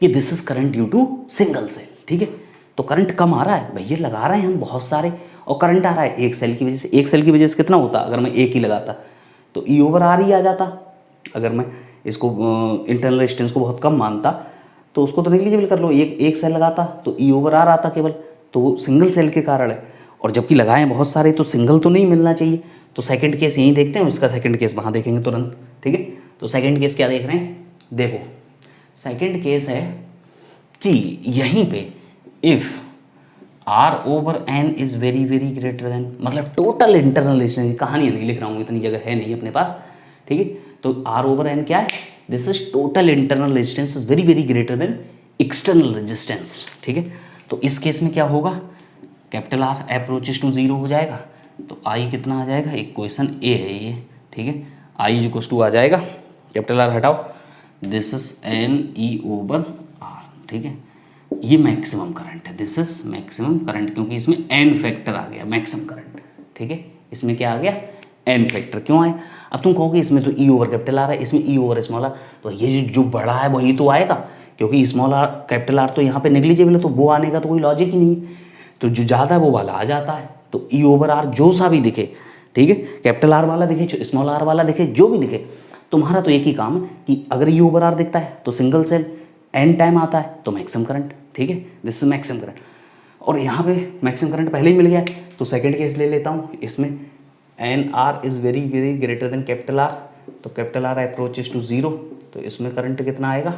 कि this is current due to single cell, ठीक है। तो करंट कम आ रहा है भैया, लगा रहे हैं हम बहुत सारे, और करंट आ रहा है एक सेल की वजह से। एक सेल की वजह से कितना होता, अगर मैं एक ही लगाता तो E/R ही आ जाता। अगर मैं इसको इंटरनल रेजिस्टेंस को बहुत कम मानता तो उसको तो नेग्लिजिबल कर लो, एक सेल लगाता तो E/R आता केवल, तो वो सिंगल सेल के कारण है। और जबकि लगाए बहुत सारे तो सिंगल तो नहीं मिलना चाहिए। तो सेकंड केस यहीं देखते हैं, इसका सेकंड केस वहाँ देखेंगे तुरंत, ठीक है। तो सेकंड केस क्या देख रहे हैं, देखो सेकंड केस है कि यहीं पे if R/n is very very greater then, मतलब टोटल इंटरनल रेजिस्टेंस, कहानी नहीं लिख रहा हूँ, इतनी जगह है नहीं अपने पास, ठीक है। तो R/n क्या है, this is total internal resistance is very very greater then external resistance, ठीक है। तो इस केस में क्या होगा, कैपिटल R अप्रोचेस टू 0 हो जाएगा, तो I कितना आ जाएगा, इक्वेशन A है ये, ठीक है। I इक्वल्स टू आ जाएगा, कैपिटल R हटाओ, दिस इज NE/R, ठीक है। ये मैक्सिमम करंट है, दिस इज मैक्सिमम करंट, क्योंकि इसमें n फैक्टर आ गया मैक्सिमम करंट, ठीक है। इसमें क्या आ गया, n फैक्टर क्यों आया, अब तुम कहोगे इसमें तो ई ओवर कैपिटल आर है, इसमें ई ओवर स्मॉल आर, तो ये जो बड़ा है वही तो आएगा, क्योंकि स्मॉल आर कैपिटल आर तो यहाँ पे नेग्लिजिबल है, तो वो आने का तो कोई लॉजिक ही नहीं है। तो जो ज़्यादा है वो वाला आ जाता है। तो ई ओवर आर जो सा भी दिखे, ठीक है, कैपिटल आर वाला दिखे, स्मॉल आर वाला दिखे, जो भी दिखे, तुम्हारा तो एक ही काम है कि अगर ई ओवर आर दिखता है तो सिंगल सेल, एन टाइम आता है तो मैक्सिमम करंट, ठीक है, दिस इज मैक्सिमम करंट। और यहाँ पे मैक्सिमम करंट पहले ही मिल गया, तो सेकंड केस ले लेता हूँ, इसमें N R is very very greater than capital R, तो capital R approaches to zero, तो इसमें करंट कितना आएगा,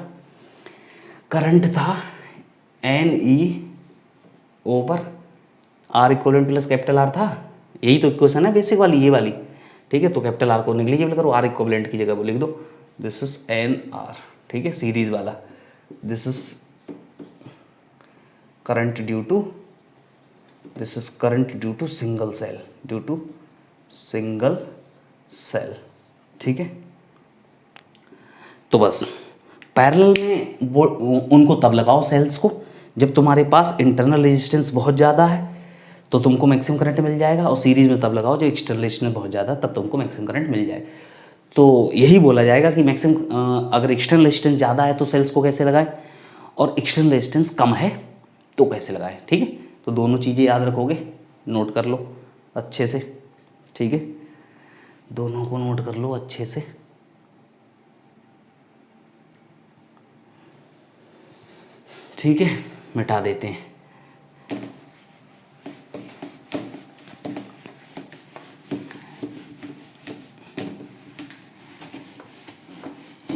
करंट था N E over R equivalent plus capital R था, यही तो इक्वेशन है बेसिक वाली, ये वाली, ठीक है। तो कैपिटल आर को नेग्लिजिबल करो, आर इक्वलेंट की जगह वो लिख दो, दिस इज एन आर, ठीक है, सीरीज वाला, this is current due to, this is current due to single cell, due to single cell, ठीक है। तो बस पैरेलल में वो उनको तब लगाओ सेल्स को जब तुम्हारे पास इंटरनल रेजिस्टेंस बहुत ज़्यादा है तो तुमको मैक्सिमम करंट मिल जाएगा, और सीरीज में तब लगाओ जब एक्सटर्नल रेजिस्टेंस बहुत ज़्यादा, तब तुमको मैक्सिमम करंट मिल जाएगा। तो यही बोला जाएगा कि मैक्सिमम अगर एक्सटर्नल रेजिस्टेंस ज़्यादा है तो सेल्स को कैसे लगाएं, और एक्सटर्नल रेजिस्टेंस कम है तो कैसे लगाएं, ठीक है। तो दोनों चीज़ें याद रखोगे, नोट कर लो अच्छे से, ठीक है, दोनों को नोट कर लो अच्छे से। ठीक है, मिटा देते हैं।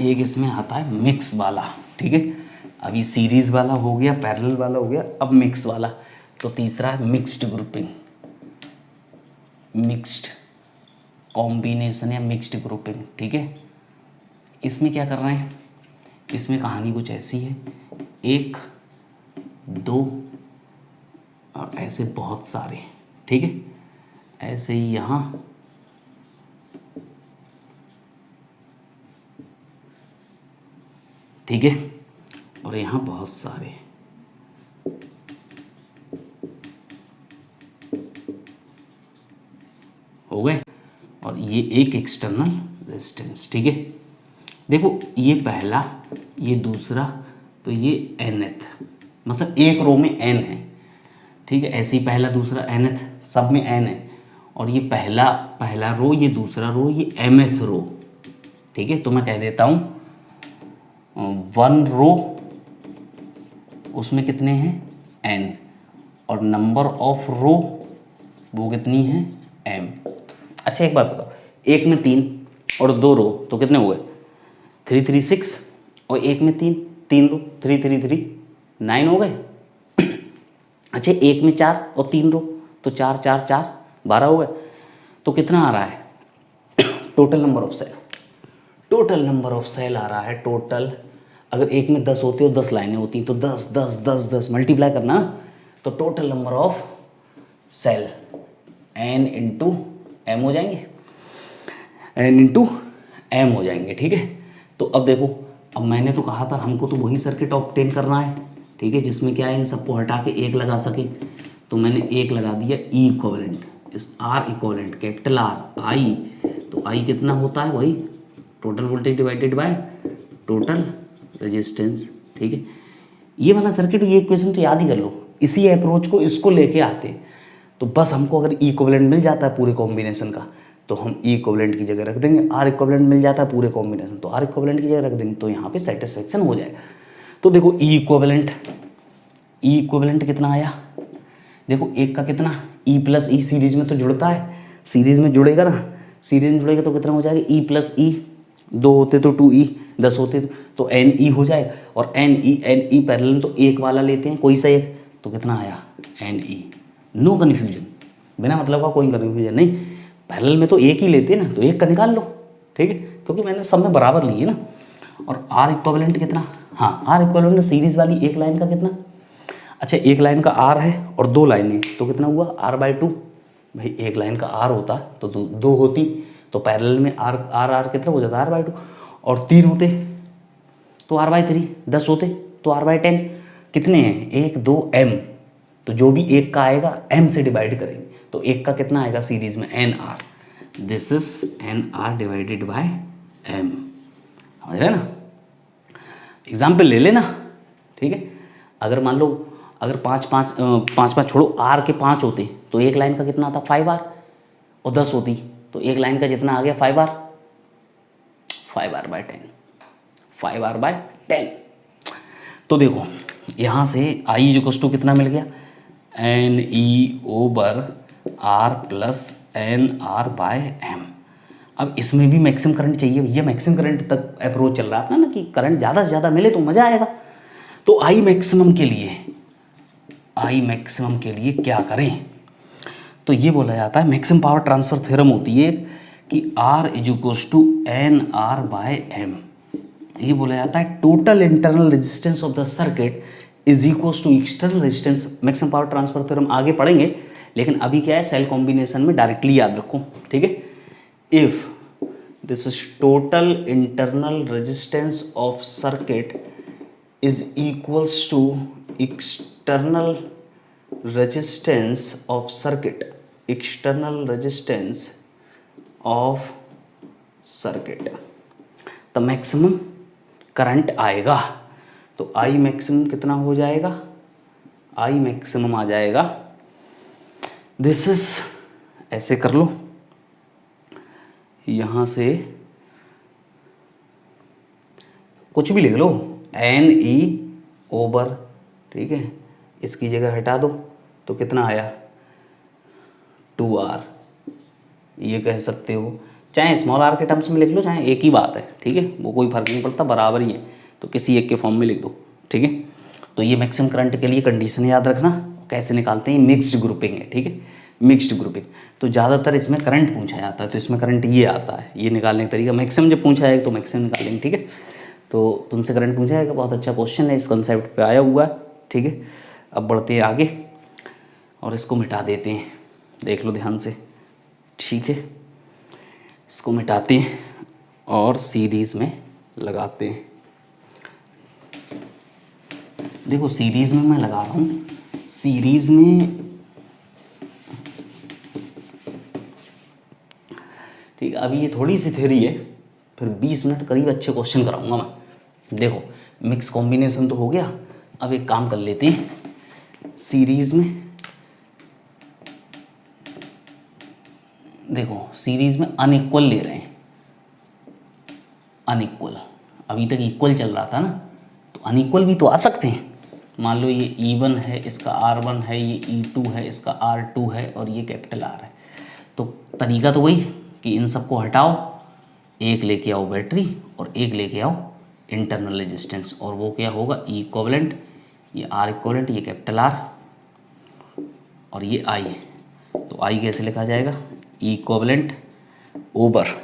एक इसमें आता है मिक्स वाला, ठीक है, अभी सीरीज वाला हो गया, पैरेलल वाला हो गया, अब मिक्स वाला। तो तीसरा है मिक्स्ड ग्रुपिंग, मिक्स्ड कॉम्बिनेशन या मिक्स्ड ग्रुपिंग, ठीक है। इसमें क्या कर रहे हैं, इसमें कहानी कुछ ऐसी है, एक दो और ऐसे बहुत सारे, ठीक है, ऐसे ही यहाँ ठीक है, और यहाँ बहुत सारे, हो गए, और ये एक एक्सटर्नल रेजिस्टेंस, ठीक है। देखो ये पहला, ये दूसरा, तो ये nth, मतलब एक रो में n है, ठीक है, ऐसे ही पहला दूसरा nth, सब में n है, और ये पहला रो, ये दूसरा रो, ये mth रो, ठीक है। तो मैं कह देता हूँ वन रो, उसमें कितने हैं n, और नंबर ऑफ रो वो कितनी है m। अच्छा एक बात बताओ, एक में 3 और 2 रो तो कितने हो गए 3 3 6, और एक में 3 रो 3 3 3 9 हो गए। अच्छा एक में 4 और 3 रो तो 4 4 4 12 हो गए। तो कितना आ रहा है total number of cell, total number of cell आ रहा है टोटल। अगर एक में 10 होते और 10 लाइनें होती तो 10 10 10 10 मल्टीप्लाई करना, तो total number of cell n into M हो जाएंगे, n इंटू एम हो जाएंगे, ठीक है। तो अब देखो, अब मैंने तो कहा था हमको तो वही सर्किट ऑब्टेन करना है, ठीक है, जिसमें क्या है इन सबको हटा के एक लगा सके। तो मैंने एक लगा दिया ई इक्विवेलेंट, इस R equivalent capital R I, तो आई कितना होता है वही total voltage divided by total resistance, ठीक है। ये वाला सर्किट, ये इक्वेशन तो याद ही कर लो, इसी अप्रोच को इसको लेके आते हैं। तो बस हमको अगर ई इक्विवेलेंट मिल जाता है पूरे कॉम्बिनेशन का तो हम ई इक्विवेलेंट की जगह रख देंगे, आर इक्विवेलेंट मिल जाता है पूरे कॉम्बिनेशन तो आर इक्विवेलेंट की जगह रख देंगे, तो यहाँ पे सेटिस्फेक्शन हो जाएगा। तो देखो ई इक्विवेलेंट कितना आया, देखो एक का कितना ई प्लस ई, सीरीज में तो जुड़ता है, सीरीज में जुड़ेगा ना, सीरीज में जुड़ेगा तो कितना हो जाएगा ई प्लस ई, 2 होते तो 2e, 10 होते तो एन ई हो जाएगा, और एन ई पैरेलल तो एक वाला लेते हैं कोई सा एक, तो कितना आया एन ई। नो कन्फ्यूजन, बिना मतलब का कोई कन्फ्यूजन नहीं, पैरेलल में तो एक ही लेते हैं ना, तो एक का निकाल लो, ठीक है, क्योंकि मैंने सब में बराबर लिए ना। और आर इक्विवेलेंट कितना, हाँ आर इक्विवेलेंट सीरीज वाली एक लाइन का कितना, अच्छा एक लाइन का आर है और 2 लाइनें तो कितना हुआ r/2, भाई एक लाइन का आर होता तो 2 होती, तो पैरेलल में आर आर आर कितना हो जाता r/2, और 3 होते तो r/3, 10 होते तो r/10, कितने हैं 1 2 m, तो जो भी एक का आएगा m से डिवाइड करेंगे, तो एक का कितना आएगा सीरीज में nr, this is N R divided by M. समझ रहे ना, एग्जाम्पल ले लेना, ठीक है। अगर मान लो अगर पाँच छोड़ो आर के 5 होते तो एक लाइन का कितना आता 5 आर, और 10 होती तो एक लाइन का जितना आ गया 5 R, 5 R by 10, 5 R by 10। तो देखो यहाँ से आई इक्वल्स टू कितना मिल गया, N E over R plus N R by M. अब इसमें भी मैक्सिमम करंट चाहिए भैया, मैक्सिमम करंट तक अप्रोच चल रहा है ना कि करंट ज़्यादा से ज़्यादा मिले तो मज़ा आएगा। तो आई मैक्सिमम के लिए क्या करें, तो ये बोला जाता है मैक्सिमम पावर ट्रांसफर थ्योरम होती है कि R is equals to N R by M. ये बोला जाता है total internal resistance of the circuit is equals to external resistance. Maximum power transfer theorem आगे पढ़ेंगे, लेकिन अभी क्या है सेल कॉम्बिनेशन में डायरेक्टली याद रखो, ठीक है। If this is total internal resistance of circuit is equals to external resistance of circuit, external resistance of circuit, तो मैक्सिमम करंट आएगा। तो आई मैक्सिमम कितना हो जाएगा, आई मैक्सिमम आ जाएगा, दिस इज, ऐसे कर लो, यहाँ से कुछ भी लिख लो, एन ई ओवर, ठीक है, इसकी जगह हटा दो तो कितना आया 2R, ये कह सकते हो, चाहे स्मॉल आर के टर्म्स में लिख लो चाहे एक ही बात है, ठीक है, वो कोई फर्क नहीं पड़ता, बराबर ही है, तो किसी एक के फॉर्म में लिख दो, ठीक है। तो ये मैक्सिमम करंट के लिए कंडीशन याद रखना, कैसे निकालते हैं, मिक्स्ड ग्रुपिंग है, ठीक है, मिक्स्ड ग्रुपिंग। तो ज़्यादातर इसमें करंट पूछा जाता है, तो इसमें करंट ये आता है, ये निकालने का तरीका, मैक्सिमम जब पूछा जाएगा तो मैक्सिमम निकालेंगे, ठीक है। तो तुमसे करंट पूछा जाएगा, बहुत अच्छा क्वेश्चन है, इस कॉन्सेप्ट पे आया हुआ है, ठीक है। अब बढ़ते हैं आगे और इसको मिटा देते हैं, देख लो ध्यान से, ठीक है। इसको मिटाते हैं और सीरीज़ में लगाते हैं। देखो सीरीज़ में मैं लगा रहा हूँ, सीरीज़ में, ठीक है। अभी ये थोड़ी सी थ्योरी है, फिर 20 मिनट करीब अच्छे क्वेश्चन कराऊंगा मैं। देखो मिक्स कॉम्बिनेशन तो हो गया, अब एक काम कर लेते हैं, सीरीज़ में, देखो सीरीज़ में अनइक्वल ले रहे हैं, अनइक्वल, अभी तक इक्वल चल रहा था ना, तो अनइक्वल भी तो आ सकते हैं। मान लो ये E1 है, इसका R1 है, ये E2 है, इसका R2 है, और ये कैपिटल R है। तो तरीका तो वही कि इन सबको हटाओ, एक लेके आओ बैटरी और एक लेके आओ इंटरनल रेजिस्टेंस, और वो क्या होगा E इक्विवेलेंट, ये R इक्विवेलेंट, ये कैपिटल R और ये I। तो I कैसे लिखा जाएगा, E equivalent over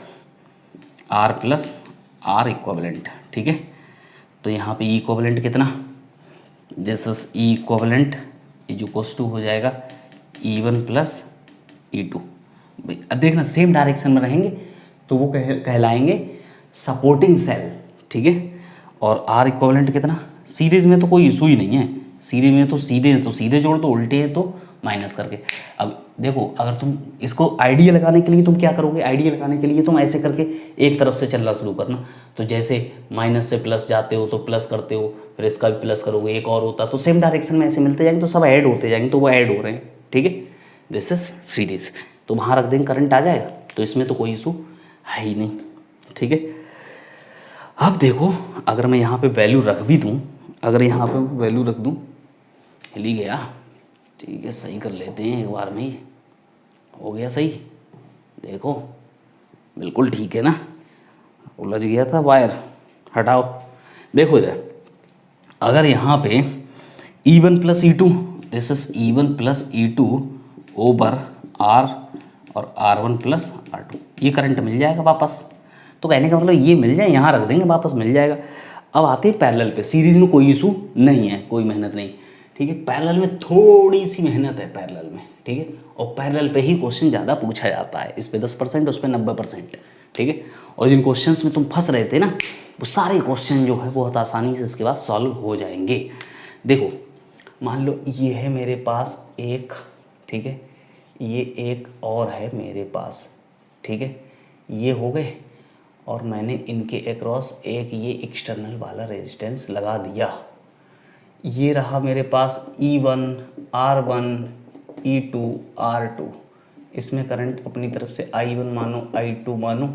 R plus R equivalent, ठीक है। तो यहाँ पे E इक्विवेलेंट कितना, this is E equivalent is equals to हो जाएगा E1 प्लस E2। देखना सेम डायरेक्शन में रहेंगे तो वो कहलाएंगे सपोर्टिंग सेल, ठीक है। और R इक्विवेलेंट कितना, सीरीज में तो कोई इशू ही नहीं है, सीरीज में तो सीधे जोड़ दो, उल्टे हैं तो माइनस करके। अब देखो अगर तुम इसको आइडिया लगाने के लिए तुम क्या करोगे, आइडिया लगाने के लिए तुम ऐसे करके एक तरफ से चलना शुरू करना, तो जैसे माइनस से प्लस जाते हो तो प्लस करते हो, फिर इसका भी प्लस करोगे, एक और होता, तो सेम डायरेक्शन में ऐसे मिलते जाएंगे, तो सब ऐड होते जाएंगे, तो वो ऐड हो रहे हैं, ठीक है। दिस इज सीरीज, तो वहाँ रख देंगे करंट आ जाएगा, तो इसमें तो कोई इशू है ही नहीं, ठीक है। अब देखो अगर मैं यहाँ पे वैल्यू रख भी दूँ, अगर यहाँ पे वैल्यू रख दूँ, हिल ही गया, ठीक है, सही कर लेते हैं एक बार में ही, हो गया सही, देखो बिल्कुल ठीक है ना, उलझ गया था वायर, हटाओ। देखो इधर अगर यहाँ पे E1 plus E2, this is E1 plus E2 over R और R1 प्लस R2, ये करंट मिल जाएगा वापस, तो कहने का मतलब ये मिल जाए, यहाँ रख देंगे वापस मिल जाएगा। अब आते हैं पैरेलल पे, सीरीज में कोई इशू नहीं है, कोई मेहनत नहीं, ठीक है। पैरेलल में थोड़ी सी मेहनत है पैरेलल में, ठीक है, और पैरेलल पे ही क्वेश्चन ज़्यादा पूछा जाता है, इस पे 10%, उस पर 90%, ठीक है। और जिन क्वेश्चंस में तुम फंस रहे थे ना, वो सारे क्वेश्चन जो है बहुत आसानी से इसके बाद सॉल्व हो जाएंगे। देखो मान लो ये है मेरे पास एक, ठीक है, ये एक और है मेरे पास, ठीक है, ये हो गए और मैंने इनके अक्रॉस एक ये एक्सटर्नल वाला रेजिस्टेंस लगा दिया। ये रहा मेरे पास E1 R1 E2 R2। इसमें करंट अपनी तरफ से I1 मानो I2 मानो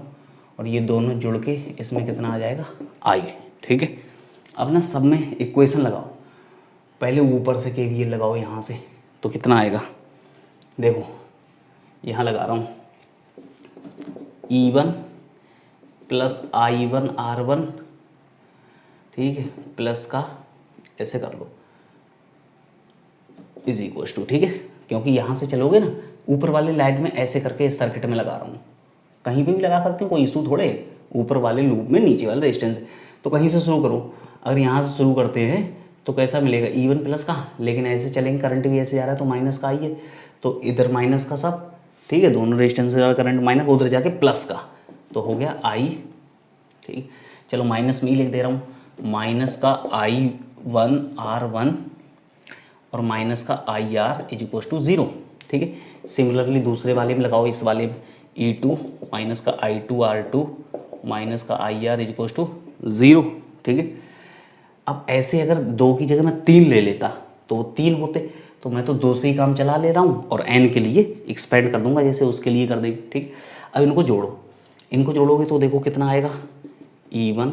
और ये दोनों जुड़ के इसमें कितना आ जाएगा I। ठीक है, अब ना सब में इक्वेशन लगाओ। पहले ऊपर से KVL लगाओ यहाँ से, तो कितना आएगा देखो, यहाँ लगा रहा हूँ E1 प्लस I1 R1, ठीक है, प्लस का ऐसे कर लो इज इक्वल टू, ठीक है, क्योंकि यहाँ से चलोगे ना ऊपर वाले लाइन में ऐसे करके इस सर्किट में लगा रहा हूँ, कहीं पे भी लगा सकते हैं, कोई इशू थोड़े, ऊपर वाले लूप में नीचे वाले रेजिस्टेंस है। तो कहीं से शुरू करो, अगर यहाँ से शुरू करते हैं तो कैसा मिलेगा E1 प्लस का, लेकिन ऐसे चलेंगे करंट भी ऐसे जा रहा है तो माइनस का आई है, तो इधर माइनस का सब, ठीक है, दोनों रेजिस्टेंस का करंट माइनस, उधर जाके प्लस का, तो हो गया I। ठीक, चलो माइनस में ही लिख दे रहा हूँ, माइनस का I1 R1 और माइनस का IR इज इक्वल टू 0। ठीक है, सिमिलरली दूसरे वाले में लगाओ, इस वाले में E2 माइनस का I2 R2 माइनस का IR इज इक्वल टू 0। ठीक है, अब ऐसे अगर 2 की जगह मैं 3 ले लेता तो वो 3 होते, तो मैं तो 2 से ही काम चला ले रहा हूँ और n के लिए एक्सपेंड कर दूंगा जैसे उसके लिए कर देंगे। ठीक, अब इनको जोड़ो, इनको जोड़ोगे तो देखो कितना आएगा E1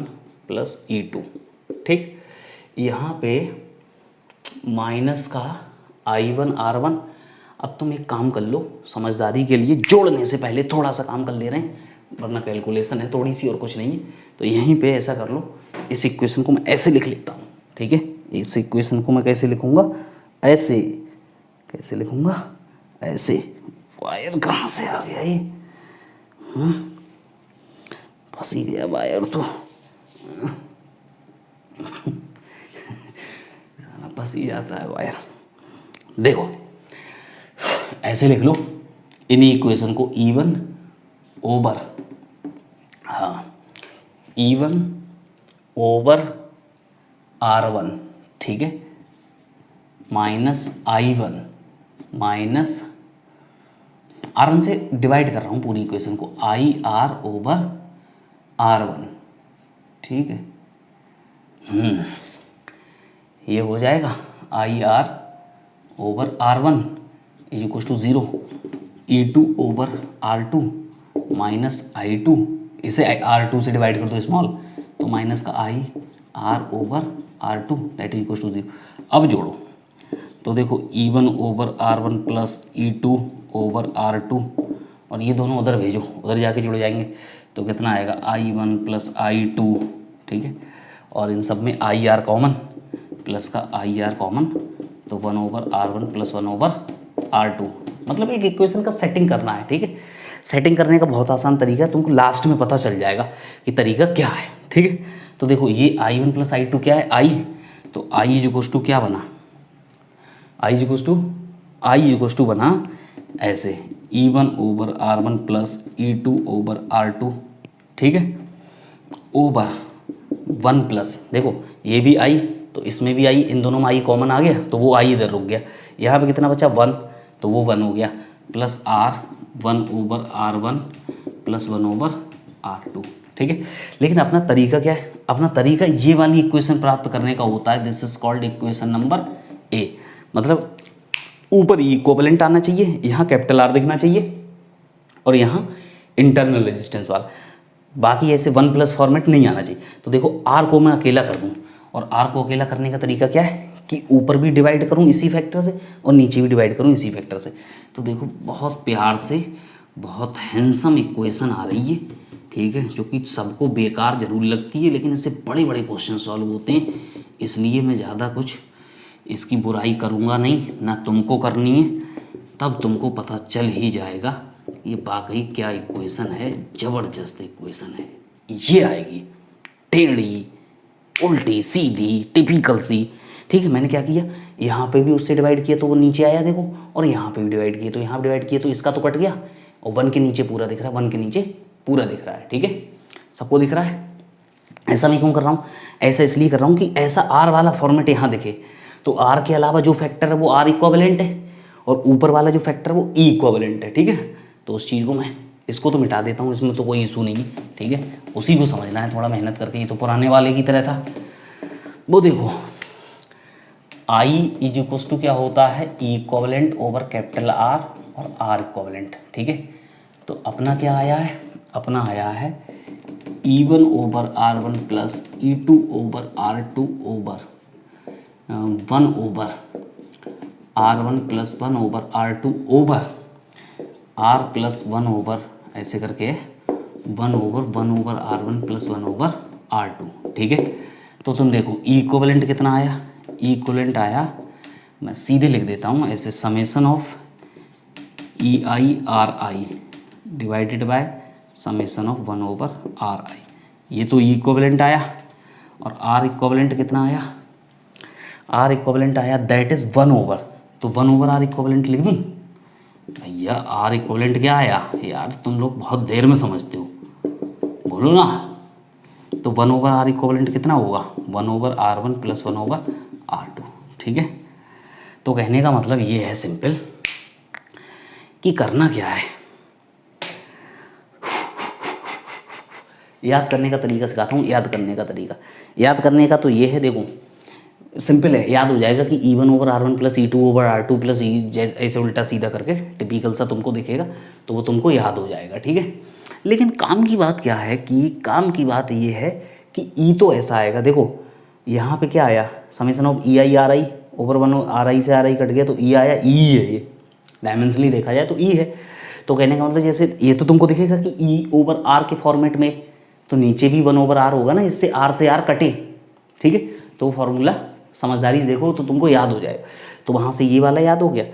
प्लस E2। ठीक, यहाँ पे माइनस का I1 R1। अब तुम एक काम कर लो, समझदारी के लिए जोड़ने से पहले थोड़ा सा काम कर ले रहे हैं, वरना कैलकुलेशन है थोड़ी सी और कुछ नहीं है। तो यहीं पे ऐसा कर लो, इस इक्वेशन को मैं ऐसे लिख लेता हूँ। ठीक है, इस इक्वेशन को मैं कैसे लिखूँगा, ऐसे, कैसे लिखूँगा, ऐसे। वायर कहाँ से आ गया ये, फंस ही गया वायर तो, फंस ही जाता है वायर। देखो ऐसे लिख लो इन्हीं इक्वेशन को, E1 ओवर, हाँ, E1 ओवर R1, ठीक है, माइनस I1 माइनस R1 से डिवाइड कर रहा हूँ पूरी इक्वेशन को, IR ओवर R1। ठीक है, ये हो जाएगा IR over R1 is equal to 0, E2 over R2 minus I2, इसे R2 से डिवाइड कर दो स्मॉल, तो माइनस का IR over R2 that is equal to 0। अब जोड़ो तो देखो E1 over R1 plus E2 over R2, और ये दोनों उधर भेजो, उधर जाके जुड़ जाएंगे, तो कितना आएगा I1 प्लस I2। ठीक है, और इन सब में IR कॉमन, प्लस का IR कॉमन, तो 1 over R1 plus 1 over R2। मतलब एक इक्वेशन का सेटिंग करना है। ठीक है, सेटिंग करने का बहुत आसान तरीका है, तुमको लास्ट में पता चल जाएगा कि तरीका क्या है। ठीक है, तो देखो ये I1 प्लस I2 क्या है, I, तो I इज इक्वल टू क्या बना, I इज इक्वल टू बना ऐसे, E1 over R1 plus E2 over R2। ठीक है, ओवर 1 प्लस, देखो ये भी I तो इसमें भी I, इन दोनों में I कॉमन आ गया तो वो I इधर रुक गया, यहाँ पे कितना बचा 1, तो वो 1 हो गया, plus R1 over R1 plus 1 over R2। ठीक है, लेकिन अपना तरीका क्या है, अपना तरीका ये वाली इक्वेशन प्राप्त करने का होता है, this is called equation number A। मतलब ऊपर इक्विवेलेंट आना चाहिए, यहाँ कैपिटल R दिखना चाहिए और यहाँ इंटरनल रेजिस्टेंस वाला, बाकी ऐसे 1 प्लस फॉर्मेट नहीं आना चाहिए। तो देखो R को मैं अकेला कर दूँ, और R को अकेला करने का तरीका क्या है कि ऊपर भी डिवाइड करूँ इसी फैक्टर से और नीचे भी डिवाइड करूँ इसी फैक्टर से। तो देखो बहुत प्यार से बहुत हैंडसम इक्वेशन आ रही है। ठीक है, जो कि सबको बेकार जरूर लगती है, लेकिन इससे बड़े बड़े क्वेश्चन सॉल्व होते हैं, इसलिए मैं ज़्यादा कुछ इसकी बुराई करूँगा नहीं, ना तुमको करनी है, तब तुमको पता चल ही जाएगा ये वाकई क्या इक्वेशन है, ज़बरदस्त इक्वेशन है। ये आएगी टेढ़ी उल्टी सीधी टिपिकल सी। ठीक है, मैंने क्या किया, यहाँ पे भी उससे डिवाइड किया तो वो नीचे आया देखो, और यहाँ पे भी डिवाइड किया तो यहाँ पे डिवाइड किया तो इसका तो कट गया, और 1 के नीचे पूरा दिख रहा है, 1 के नीचे पूरा दिख रहा है। ठीक है, सबको दिख रहा है। ऐसा मैं क्यों कर रहा हूँ, ऐसा इसलिए कर रहा हूँ कि ऐसा R वाला फॉर्मेट यहाँ दिखे, तो R के अलावा जो फैक्टर है वो R इक्विवेलेंट है, और ऊपर वाला जो फैक्टर है वो E इक्विवेलेंट है। ठीक है, तो उस चीज़ को मैं इसको तो मिटा देता हूँ, इसमें तो कोई इशू नहीं है, ठीक है। उसी को समझना है थोड़ा मेहनत करके, ये तो पुराने वाले की तरह था। वो देखो आई इज इक्वल्स टू क्या होता है, इक्विवेलेंट ओवर कैपिटल आर और आर इक्विवेलेंट, ठीक है। तो अपना क्या आया है, अपना आया है E1 over R1 plus E2 over R2 over 1 over R1 plus 1 over R2 over R plus 1 over ऐसे करके 1 over R1 plus 1 over R2, ठीक है। तो तुम देखो इक्विवेलेंट कितना आया, इक्विवेलेंट आया, मैं सीधे लिख देता हूँ ऐसे, summation of EI divided by summation of 1 over RI, ये तो इक्विवेलेंट आया। और R इक्विवेलेंट कितना आया, R इक्विवेलेंट आया दैट इज़ 1 ओवर, तो 1 ओवर R इक्विवेलेंट लिख दूँ भैया। R इक्विवेलेंट क्या आया यार, तुम लोग बहुत देर में समझते हो, बोलो ना। तो 1 ओवर R इक्विवेलेंट कितना होगा, 1 over R1 plus 1 over R2, ठीक है। तो कहने का मतलब ये है सिंपल कि करना क्या है, याद करने का तरीका सिखाता हूँ। याद करने का तरीका, याद करने का तो ये है, देखो सिंपल है, याद हो जाएगा कि E1 over R1 plus E2 over R2 plus E, ऐसे उल्टा सीधा करके टिपिकल सा तुमको दिखेगा, तो वो तुमको याद हो जाएगा, ठीक है। लेकिन काम की बात क्या है, कि काम की बात ये है कि E तो ऐसा आएगा, देखो यहाँ पे क्या आया, summation of EI RI over 1 RI से RI कट गया तो E आया, E है ये, डायमेंशनली देखा जाए तो E है। तो कहने का मतलब जैसे ये तो तुमको दिखेगा कि E ओवर R के फॉर्मेट में, तो नीचे भी 1 ओवर R होगा ना, इससे R से R कटे, ठीक है। तो फॉर्मूला समझदारी से देखो तो तुमको याद हो जाएगा। तो वहाँ से ये वाला याद हो गया।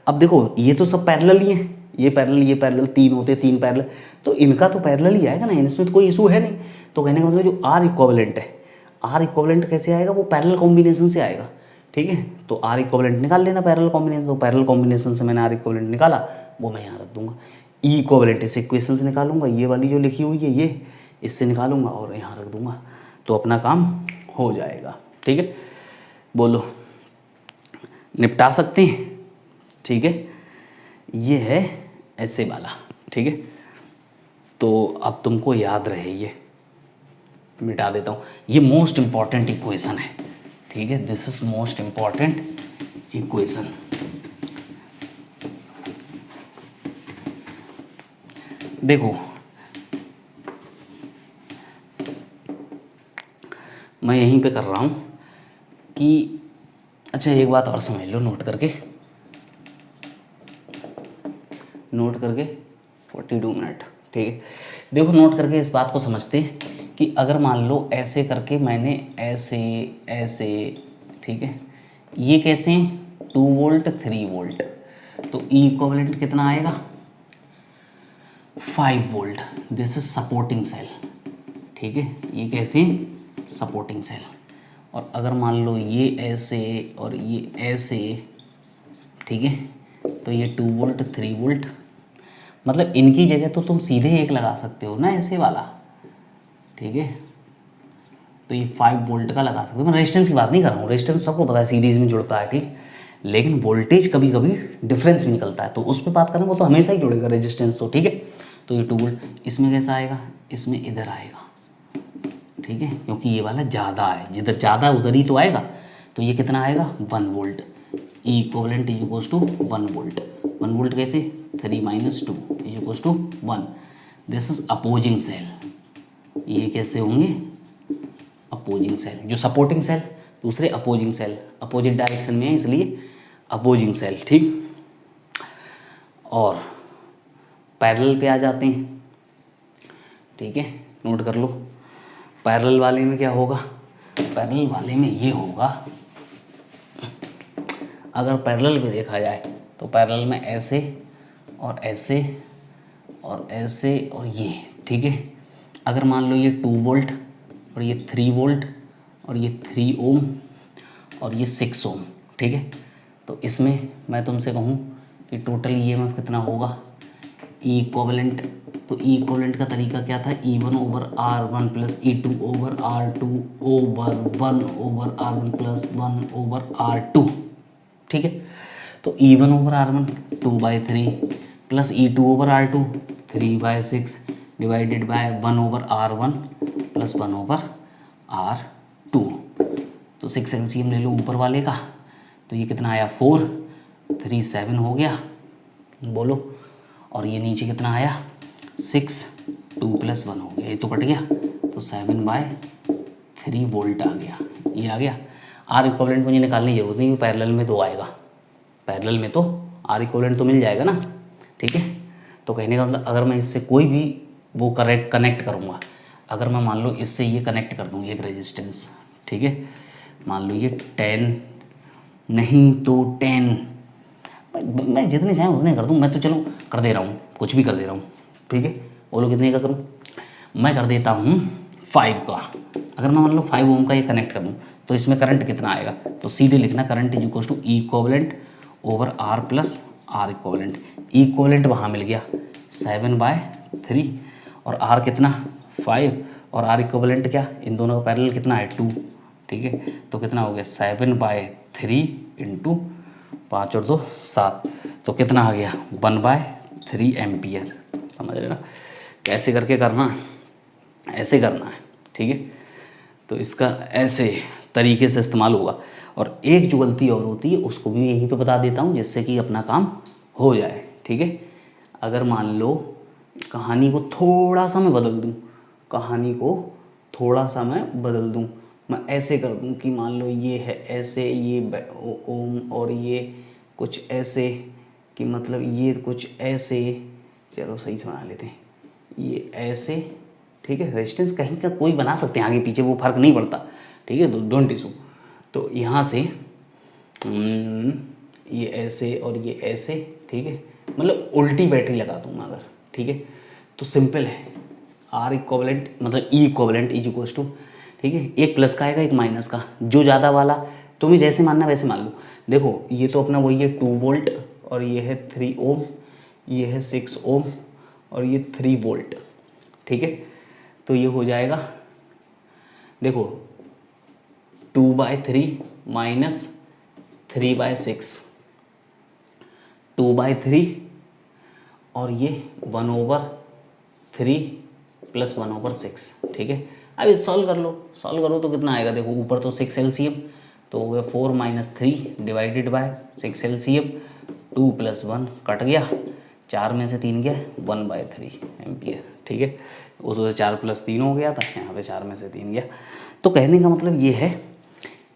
अब देखो ये तो सब पैरेलल ही है, ये पैरेलल 3 होते, 3 पैरेलल, तो इनका तो पैरेलल ही आएगा ना, इसमें तो कोई इशू है नहीं। तो कहने का मतलब जो R इक्विवेलेंट है, R इक्विवेलेंट कैसे आएगा, वो पैरेलल कॉम्बिनेशन से आएगा, ठीक है। तो R इक्विवेलेंट निकाल लेना पैरेलल कॉम्बिनेशन, तो पैरेलल कॉम्बिनेशन से मैंने R इक्विवेलेंट निकाला, वो मैं यहाँ रख दूंगा। E इक्विवेलेंट इस इक्वेशन से निकालूंगा, ये वाली जो लिखी हुई है ये, इससे निकालूंगा और यहाँ रख दूंगा, तो अपना काम हो जाएगा, ठीक है। बोलो निपटा सकते हैं, ठीक है। ये है ऐसे वाला, ठीक है। तो अब तुमको याद रहे, ये मिटा देता हूँ, ये मोस्ट इम्पॉर्टेंट इक्वेशन है, ठीक है। This is most important equation. देखो मैं यहीं पे कर रहा हूँ कि, अच्छा एक बात और समझ लो, नोट करके 42 मिनट, ठीक है। देखो नोट करके इस बात को समझते हैं कि अगर मान लो ऐसे करके मैंने ऐसे, ठीक है, ये कैसे 2 वोल्ट 3 वोल्ट, तो E इक्विवेलेंट कितना आएगा 5 volt, this is supporting cell, ठीक है। ये कैसे सपोर्टिंग सेल। और अगर मान लो ये ऐसे और ये ऐसे, ठीक है, तो ये 2 वोल्ट 3 वोल्ट, मतलब इनकी जगह तो तुम सीधे एक लगा सकते हो ना, ऐसे वाला, ठीक है। तो ये 5 वोल्ट का लगा सकते हो, मैं रेजिस्टेंस की बात नहीं कर रहा हूँ, रेजिस्टेंस सबको पता है सीधे इसमें जुड़ता है, ठीक। लेकिन वोल्टेज कभी कभी डिफरेंस निकलता है, तो उस पर बात करें, वो तो हमेशा ही जुड़ेगा रेजिस्टेंस, तो ठीक है। तो ये 2 वोल्ट इसमें कैसा आएगा, इसमें इधर आएगा, ठीक है, क्योंकि ये वाला ज़्यादा है, जिधर ज़्यादा उधर ही तो आएगा। तो ये कितना आएगा 1 volt, E equivalent is equals to 1 volt. 1 volt कैसे 3 - 2 is equals to 1। This is opposing cell. ये कैसे होंगे अपोजिंग सेल, जो सपोर्टिंग सेल दूसरे अपोजिंग सेल, अपोजिट डायरेक्शन में है इसलिए अपोजिंग सेल, ठीक। और पैरेलल पे आ जाते हैं, ठीक है, नोट कर लो। पैरेलल वाले में क्या होगा, पैरेलल वाले में ये होगा, अगर पैरेलल पे देखा जाए तो पैरेलल में ऐसे और ऐसे और ऐसे और ये, ठीक है। अगर मान लो ये 2 वोल्ट और ये 3 वोल्ट और ये 3 ओम और ये 6 ओम, ठीक है। तो इसमें मैं तुमसे कहूँ कि टोटल EMF कितना होगा E इक्विवेलेंट, तो E इक्विवेलेंट का तरीका क्या था, E1 over R1 plus E2 over R2 over 1 over R1 plus 1 over R2, ठीक है। तो E1 over R1 2/3 plus E2 over R2 3/6 divided by 1/r1 plus 1/r2। तो 6 एलसीएम ले लो ऊपर वाले का, तो ये कितना आया 4, 3 7 हो गया, बोलो। और ये नीचे कितना आया 6, 2 + 1 हो गया, ये तो कट गया, तो 7/3 वोल्ट आ गया, ये आ गया। आर इक्विवेलेंट मुझे निकालने की जरूरत नहीं, पैरेलल में तो आएगा, पैरेलल में तो आर इक्विवेलेंट तो मिल जाएगा ना, ठीक है। तो कहने का मतलब अगर मैं इससे कोई भी वो कनेक्ट करूँगा, अगर मैं मान लो इससे ये कनेक्ट कर दूँ एक रेजिस्टेंस, ठीक है, मान लो ये 10 नहीं तो 10, मैं जितने चाहें उतने कर दूँ, मैं तो चलो कर दे रहा हूँ, कुछ भी कर दे रहा हूँ, ठीक है। बोलो कितने का करूँ, मैं कर देता हूँ 5 का। अगर मैं मान लो 5 ओम का ये कनेक्ट कर दूँ तो इसमें करंट कितना आएगा, तो सीधे लिखना current is equal to E equivalent over R plus R equivalent. E equivalent वहाँ मिल गया 7/3 और आर कितना 5 और आर इक्विवेलेंट क्या, इन दोनों का पैरेलल कितना है 2, ठीक है। तो कितना हो गया 7/3 इंटू 5 और 2 7, तो कितना आ गया 1/3 एम्पियर। समझ रहे ना, कैसे करके करना, ऐसे करना है, ठीक है। तो इसका ऐसे तरीके से इस्तेमाल होगा। और एक जो गलती और होती है उसको भी यहीं पे बता देता हूँ, जिससे कि अपना काम हो जाए, ठीक है। अगर मान लो कहानी को थोड़ा सा मैं बदल दूँ, कहानी को थोड़ा सा मैं बदल दूँ, मैं ऐसे कर दूँ कि मान लो ये है ऐसे, ये ओम और ये कुछ ऐसे, कि मतलब ये कुछ ऐसे, चलो सही से बना लेते हैं, ये ऐसे, ठीक है। रेजिस्टेंस कहीं का कोई बना सकते हैं आगे पीछे, वो फर्क नहीं पड़ता, ठीक है, डोंट इशू। तो यहाँ से ये ऐसे और ये ऐसे, ठीक है, मतलब उल्टी बैटरी लगा दूँगा अगर, ठीक है। तो सिंपल है, आर इक्विवेलेंट मतलब ई इक्विवेलेंट इज इक्वल्स टू, ठीक है, एक प्लस का आएगा एक माइनस का, जो ज़्यादा वाला तुम्हें जैसे मानना वैसे मान लो। देखो ये तो अपना वही है 2 वोल्ट और ये है 3 ओम, ये है 6 ओम और ये 3 वोल्ट, ठीक है। तो ये हो जाएगा, देखो 2/3 माइनस 3/6, 2/3 और ये 1/3 प्लस 1/6, ठीक है। अब इसे सॉल्व करो तो कितना आएगा, देखो ऊपर तो 6 एलसीएम, तो हो गया 4 - 3 डिवाइडेड बाय 6 एलसीएम, 2 + 1 कट गया, 4 में से 3 गया 1/3 एम्पियर, ठीक है। उसमें 4 + 3 हो गया था, यहाँ पे 4 में से 3 गया। तो कहने का मतलब ये है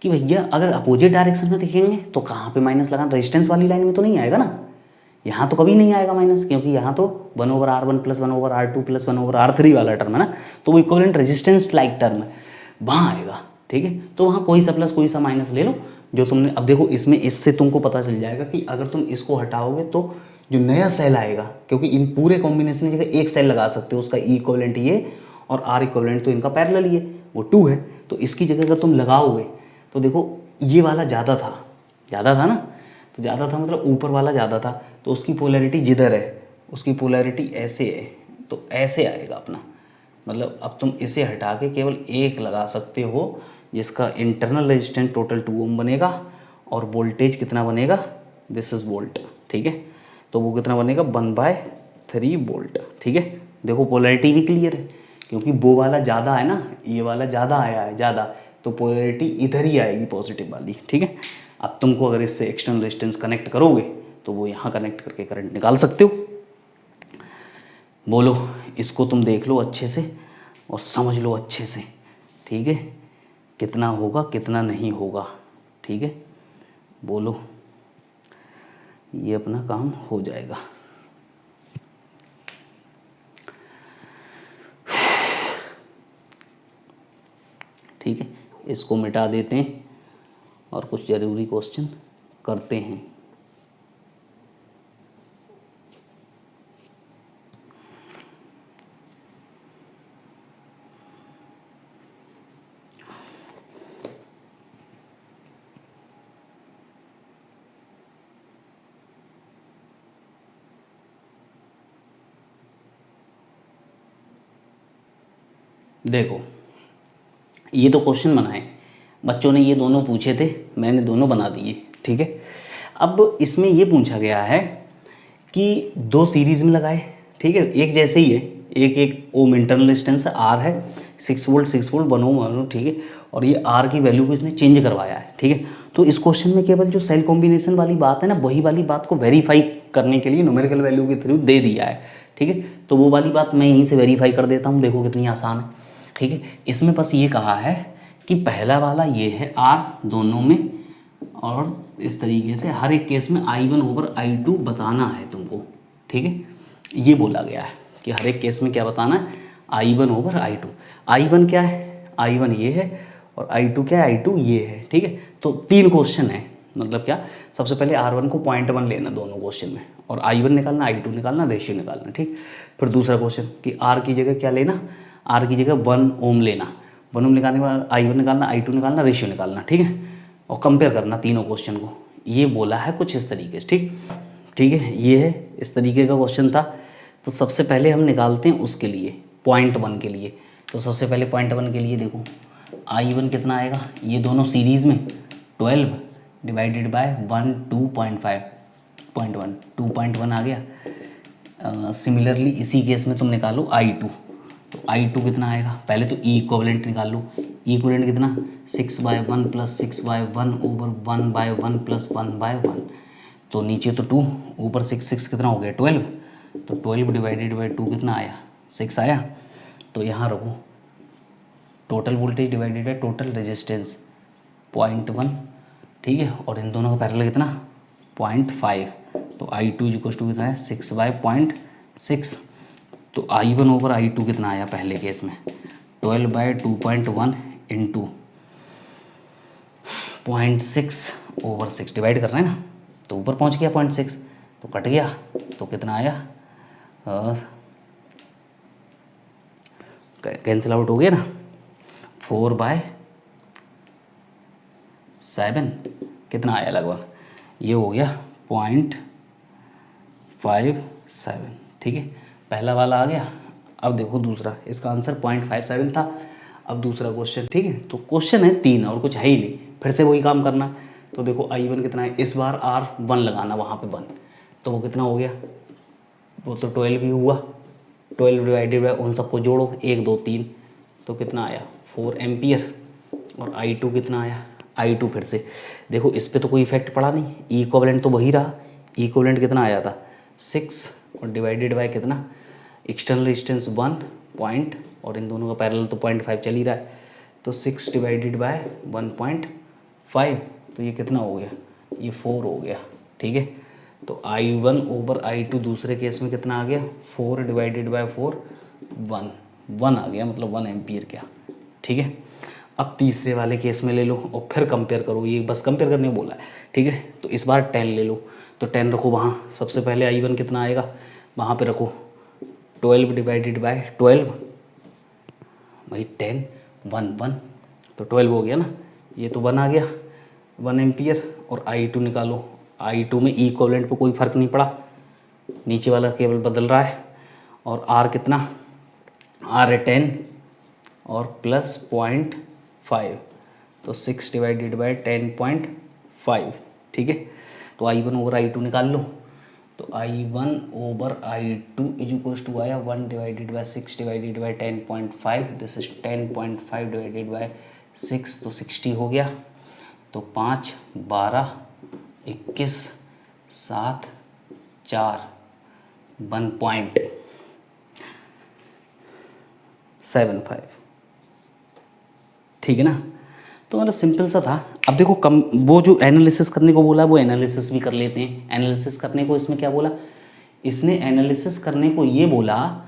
कि भैया अगर अपोजिट डायरेक्शन में देखेंगे तो कहाँ पे माइनस लगाना, रेजिस्टेंस वाली लाइन में तो नहीं आएगा ना, यहाँ तो कभी नहीं आएगा माइनस, क्योंकि यहाँ तो 1/r1 plus 1/r2 plus 1/r3 वाला टर्म है ना, तो वो इक्विवेलेंट रेजिस्टेंस लाइक टर्म है, वहाँ आएगा, ठीक है। तो वहाँ कोई सा प्लस कोई सा माइनस ले लो जो तुमने, अब देखो इसमें इससे तुमको पता चल जाएगा कि अगर तुम इसको हटाओगे तो जो नया सेल आएगा, क्योंकि इन पूरे कॉम्बिनेशन की जगह एक सेल लगा सकते हो, उसका ई इक्विवेलेंट ये और आर इक्विवेलेंट तो इनका पैरेलल ही है, वो 2 है, तो इसकी जगह अगर तुम लगाओगे तो देखो ये वाला ज़्यादा था ना, तो ज़्यादा था मतलब ऊपर वाला ज़्यादा था, तो उसकी पोलैरिटी जिधर है उसकी पोलैरिटी ऐसे है, तो ऐसे आएगा अपना, मतलब अब तुम इसे हटा के केवल एक लगा सकते हो जिसका इंटरनल रेजिस्टेंस टोटल 2 ओम बनेगा और वोल्टेज कितना बनेगा, दिस इज वोल्ट, ठीक है। तो वो कितना बनेगा 1/3 वोल्ट, ठीक है। देखो पोलैरिटी भी क्लियर है, क्योंकि वो वाला ज़्यादा है ना, ये वाला ज़्यादा आया है ज़्यादा, तो पोलैरिटी इधर ही आएगी पॉजिटिव वाली, ठीक है। अब तुमको अगर इससे एक्सटर्नल रेजिस्टेंस कनेक्ट करोगे तो वो यहाँ कनेक्ट करके करंट निकाल सकते हो। बोलो इसको तुम देख लो अच्छे से और समझ लो अच्छे से, ठीक है, कितना होगा कितना नहीं होगा, ठीक है। बोलो ये अपना काम हो जाएगा। ठीक है, इसको मिटा देते हैं और कुछ ज़रूरी क्वेश्चन करते हैं। देखो ये तो क्वेश्चन बनाए बच्चों ने, ये दोनों पूछे थे, मैंने दोनों बना दिए, ठीक है। अब इसमें ये पूछा गया है कि 2 सीरीज़ में लगाए, ठीक है, एक जैसे ही है, एक एक ओम इंटरनल रेजिस्टेंस आर है, 6 वोल्ट 6 वोल्ट 1 ओम, ठीक है, और ये आर की वैल्यू को इसने चेंज करवाया है, ठीक है। तो इस क्वेश्चन में केवल जो सेल कॉम्बिनेशन वाली बात है ना, वही वाली बात को वेरीफाई करने के लिए न्यूमेरिकल वैल्यू के थ्रू दे दिया है, ठीक है। तो वो वाली बात मैं यहीं से वेरीफाई कर देता हूँ, देखो कितनी आसान है, ठीक है। इसमें बस ये कहा है कि पहला वाला ये है आर दोनों में, और इस तरीके से हर एक केस में I1 ओवर I2 बताना है तुमको, ठीक है। ये बोला गया है कि हर एक केस में क्या बताना है, I1 ओवर I2। I1 क्या है, I1 ये है, और I2 क्या है, I2 ये है, ठीक है। तो 3 क्वेश्चन है, मतलब क्या, सबसे पहले R1 को 0.1 लेना दोनों क्वेश्चन में, और I1 निकालना, I2 निकालना, रेशियो निकालना, ठीक। फिर दूसरा क्वेश्चन कि R की जगह क्या लेना, R की जगह 1 ओम लेना, 1 ओम निकालने के बाद I1 निकालना, I2 निकालना, रेशियो निकालना, ठीक है, और कंपेयर करना तीनों क्वेश्चन को। ये बोला है कुछ इस तरीके से, ठीक है। ये है, इस तरीके का क्वेश्चन था। तो सबसे पहले हम निकालते हैं उसके लिए, 0.1 के लिए। तो सबसे पहले 0.1 के लिए देखो I1 कितना आएगा, ये दोनों सीरीज़ में 12 डिवाइडेड बाय 1 2.5 2.1 आ गया। सिमिलरली इसी केस में तुम निकालो I2, तो I2 कितना आएगा, पहले तो ई इक्विवेलेंट निकाल लो। ई इक्विवेलेंट कितना, 6/1 प्लस 6/1 ओवर 1/1 प्लस 1/1, तो नीचे तो 2, ऊपर 6 कितना हो गया 12, तो 12 डिवाइडेड बाई 2 कितना आया 6 आया। तो यहाँ रखो total voltage divided by total resistance 0.1, ठीक है, और इन दोनों का पैरेलल कितना 0.5, तो I2 इक्वल टू कितना है 6/0.6। तो I1 ओवर I2 कितना आया पहले केस में 12/2.1 इंटू 0.6 ओवर 6 डिवाइड कर रहे हैं ना, तो ऊपर पहुंच गया 0.6, तो कट गया, तो कितना आया कैंसिल आउट हो गया ना, 4/7 कितना आया लगभग, ये हो गया 0.57, ठीक है। पहला वाला आ गया। अब देखो दूसरा, इसका आंसर 0.57 था। अब दूसरा क्वेश्चन, ठीक है, तो क्वेश्चन है 3 और कुछ है ही नहीं, फिर से वही काम करना है। तो देखो I1 कितना है, इस बार R1 लगाना, वहाँ पे 1, तो वो कितना हो गया, वो तो 12 ही हुआ, 12 डिवाइडेड बाय उन सबको जोड़ो 1 2 3, तो कितना आया 4 एम्पियर। और I2 कितना आया, I2 फिर से देखो इस पर तो कोई इफेक्ट पड़ा नहीं, ई इक्विवेलेंट तो वही रहा, ई इक्विवेलेंट कितना आया था 6, और डिवाइडेड बाय कितना एक्सटर्नल रेजिस्टेंस 1 पॉइंट, और इन दोनों का पैरेलल तो 0.5 चल ही रहा है, तो 6 डिवाइडेड बाय 1.5, तो ये कितना हो गया, ये 4 हो गया, ठीक है। तो I1 ओवर I2 दूसरे केस में कितना आ गया 4 डिवाइडेड बाय 4 1 आ गया, मतलब 1 एम्पियर क्या, ठीक है। अब तीसरे वाले केस में ले लो और फिर कंपेयर करो, ये बस कंपेयर करने बोला है, ठीक है। तो इस बार 10 ले लो, तो 10 रखो वहाँ, सबसे पहले I1 कितना आएगा वहाँ पे रखो 12 डिवाइडेड बाय 12, भाई 10 1 तो 12 हो गया ना, ये तो 1 आ गया 1 एम्पियर। और I2 निकालो, I2 में ई इक्विवेलेंट पे कोई फ़र्क नहीं पड़ा, नीचे वाला केवल बदल रहा है। और R कितना, R है 10 और प्लस 0.5, तो 6 डिवाइडेड बाय 10.5, ठीक है। तो I1 ओवर I2 निकाल लो, तो I1 over I2 is equals to आया 1 divided by 6 divided by 10.5, this is 10.5 divided by 6, तो 60 हो गया। तो 5 12 21 7 4 1.75, ठीक है ना। तो मतलब सिंपल सा था। अब देखो वो जो एनालिसिस करने को बोला वो एनालिसिस भी कर लेते हैं। एनालिसिस करने को इसमें क्या बोला, इसने एनालिसिस करने को ये बोला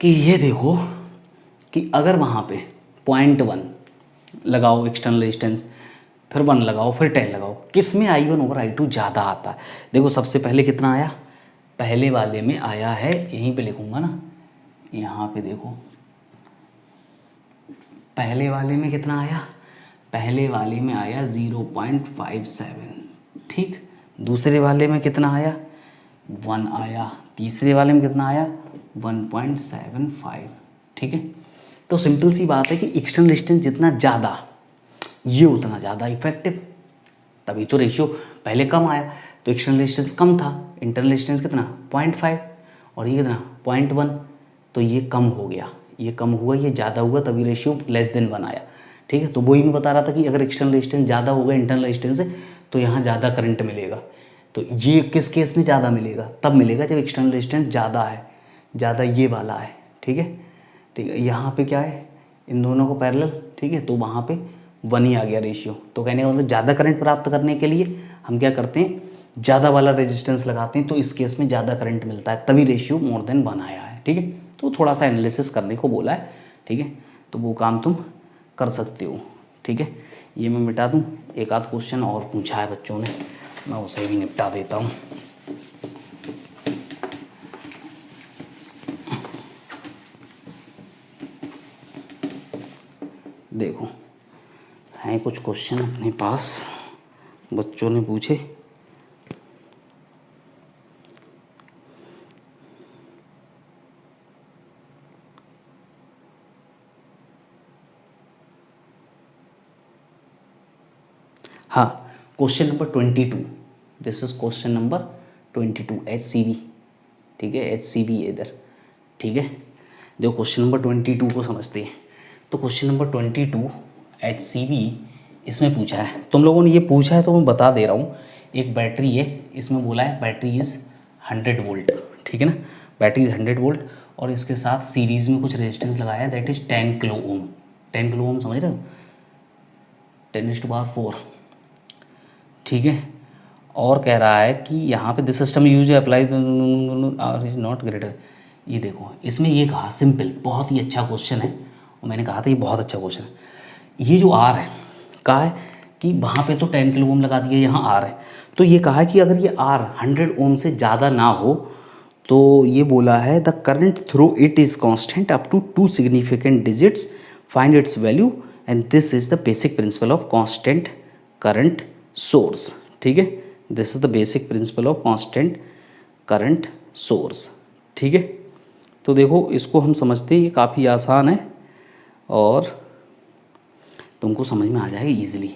कि ये देखो कि अगर वहाँ पे 0.1 लगाओ एक्सटर्नल रेजिस्टेंस, फिर 1 लगाओ, फिर 10 लगाओ, किस में I1 ओवर I2 ज़्यादा आता है। देखो सबसे पहले कितना आया, पहले वाले में आया है, यहीं पे लिखूंगा ना, यहाँ पे देखो पहले वाले में कितना आया, पहले वाले में आया 0.57, ठीक। दूसरे वाले में कितना आया 1 आया, तीसरे वाले में कितना आया 1.75, ठीक है। तो सिंपल सी बात है कि एक्सटर्नल रेजिस्टेंस जितना ज़्यादा ये उतना ज़्यादा इफेक्टिव, तभी तो रेशियो पहले कम आया, तो एक्सटर्नल रेजिस्टेंस कम था, इंटरनल रेजिस्टेंस कितना 0.5, और ये कितना 0.1, तो ये कम हो गया, ये कम हुआ, ये ज़्यादा हुआ, तभी रेशियो लेस देन 1 आया। ठीक है, तो वही मैं बता रहा था कि अगर एक्सटर्नल रेजिस्टेंस ज़्यादा होगा इंटरनल रेजिस्टेंस से तो यहाँ ज़्यादा करंट मिलेगा। तो ये किस केस में ज़्यादा मिलेगा? तब मिलेगा जब एक्सटर्नल रेजिस्टेंस ज़्यादा है, ज़्यादा ये वाला है। ठीक है, ठीक है, यहाँ पे क्या है, इन दोनों को पैरेलल। ठीक है, तो वहाँ पे 1 ही आ गया रेशियो। तो कहने का मतलब ज़्यादा करंट प्राप्त करने के लिए हम क्या करते हैं, ज़्यादा वाला रेजिस्टेंस लगाते हैं, तो इस केस में ज़्यादा करंट मिलता है, तभी रेशियो मोर देन 1 आया है। ठीक है, तो थोड़ा सा एनालिसिस करने को बोला है। ठीक है, तो वो काम तुम कर सकते हो। ठीक है, ये मैं मिटा दूँ, एक आध क्वेश्चन और पूछा है बच्चों ने, मैं उसे भी निपटा देता हूँ। देखो हैं कुछ क्वेश्चन अपने पास, बच्चों ने पूछे। हाँ, question number 22, this is question number 22 HCV। ठीक है, HCV इधर। ठीक है, देखो क्वेश्चन नंबर 22 को समझते हैं। तो क्वेश्चन नंबर 22 HCV इसमें पूछा है, तुम लोगों ने ये पूछा है तो मैं बता दे रहा हूँ। एक बैटरी है, इसमें बोला है बैटरी इज़ 100 वोल्ट। ठीक है ना, बैटरी इज़ 100 वोल्ट और इसके साथ सीरीज़ में कुछ रेजिस्टेंस लगाया है, that is 10 kilo ohm. 10 kilo ohm समझ रहे हो, 10⁴। ठीक है, और कह रहा है कि यहाँ पे this system use apply R is not greater. ये देखो इसमें ये कहा सिंपल, बहुत ही अच्छा क्वेश्चन है और मैंने कहा था ये बहुत अच्छा क्वेश्चन है। ये जो आर है कहा है कि वहाँ पे तो 10 किलो ओम लगा दिया, यहाँ आर है, तो ये कहा है कि अगर ये आर 100 ओम से ज़्यादा ना हो तो ये बोला है the current through it is constant up to 2 significant digits, find its value and this is the basic principle of constant current source. ठीक है, this is the basic principle of constant current source. ठीक है, तो देखो इसको हम समझते हैं, ये काफ़ी आसान है और तुमको समझ में आ जाएगा इजीली।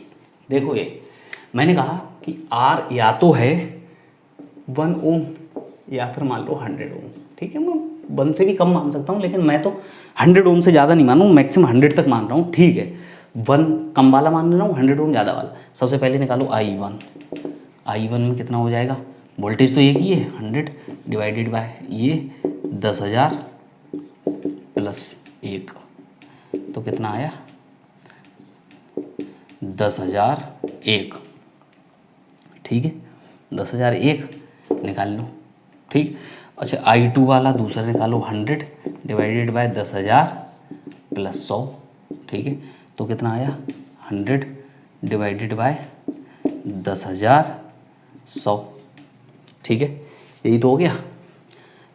देखो ये मैंने कहा कि आर या तो है 1 ओम या फिर मान लो 100 ओम। ठीक है, मैं 1 से भी कम मान सकता हूँ, लेकिन मैं तो 100 ओम से ज़्यादा नहीं मान रहा हूँ, मैक्सिमम 100 तक मान रहा हूँ। ठीक है, 1 कम वाला मान रहा हूँ, 100 ओम ज़्यादा वाला। सबसे पहले निकालो I1 में कितना हो जाएगा, वोल्टेज तो एक ही है, 100 डिवाइडेड बाय ये 10,000 प्लस 1, तो कितना आया 10,001। ठीक है, 10,001 निकाल लो। ठीक, अच्छा I2 वाला दूसरा निकालो, 100 डिवाइडेड बाय 10,000 प्लस 100। ठीक है, तो कितना आया 100 डिवाइडेड बाय 10,100। ठीक है, यही तो हो गया।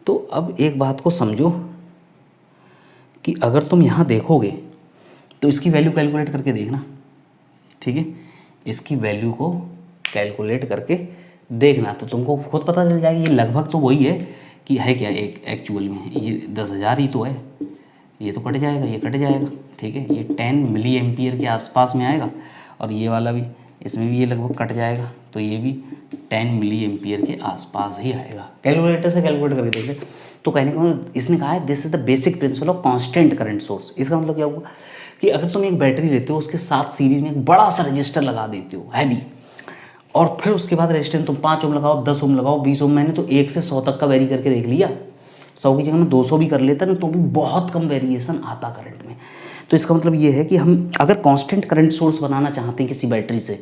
तो अब एक बात को समझो कि अगर तुम यहाँ देखोगे तो इसकी वैल्यू कैलकुलेट करके देखना। ठीक है, इसकी वैल्यू को कैलकुलेट करके देखना तो तुमको खुद पता चल जाएगा। ये लगभग तो वही है कि है क्या, एक एक्चुअल में ये 10,000 ही तो है, ये तो कट जाएगा, ये कट जाएगा। ठीक है, ये 10 मिली एम्पियर के आसपास में आएगा और ये वाला भी, इसमें भी ये लगभग कट जाएगा, तो ये भी 10 मिली एम्पियर के आसपास ही आएगा। कैलकुलेटर से कैलकुलेट करके देख ले। तो कहने का मतलब इसने कहा है this is the basic principle of constant current source. इसका मतलब क्या हुआ कि अगर तुम एक बैटरी लेते हो, उसके साथ सीरीज में एक बड़ा सा रजिस्टर लगा देते हो हैवी, और फिर उसके बाद रेजिस्टेंस तुम 5 ओम लगाओ, 10 ओम लगाओ, 20 ओम, मैंने तो 1 से 100 तक का वेरी करके देख लिया। 100 की जगह में 200 भी कर लेता ना तो भी बहुत कम वेरिएशन आता करंट में। तो इसका मतलब ये है कि हम अगर कांस्टेंट करंट सोर्स बनाना चाहते हैं किसी बैटरी से,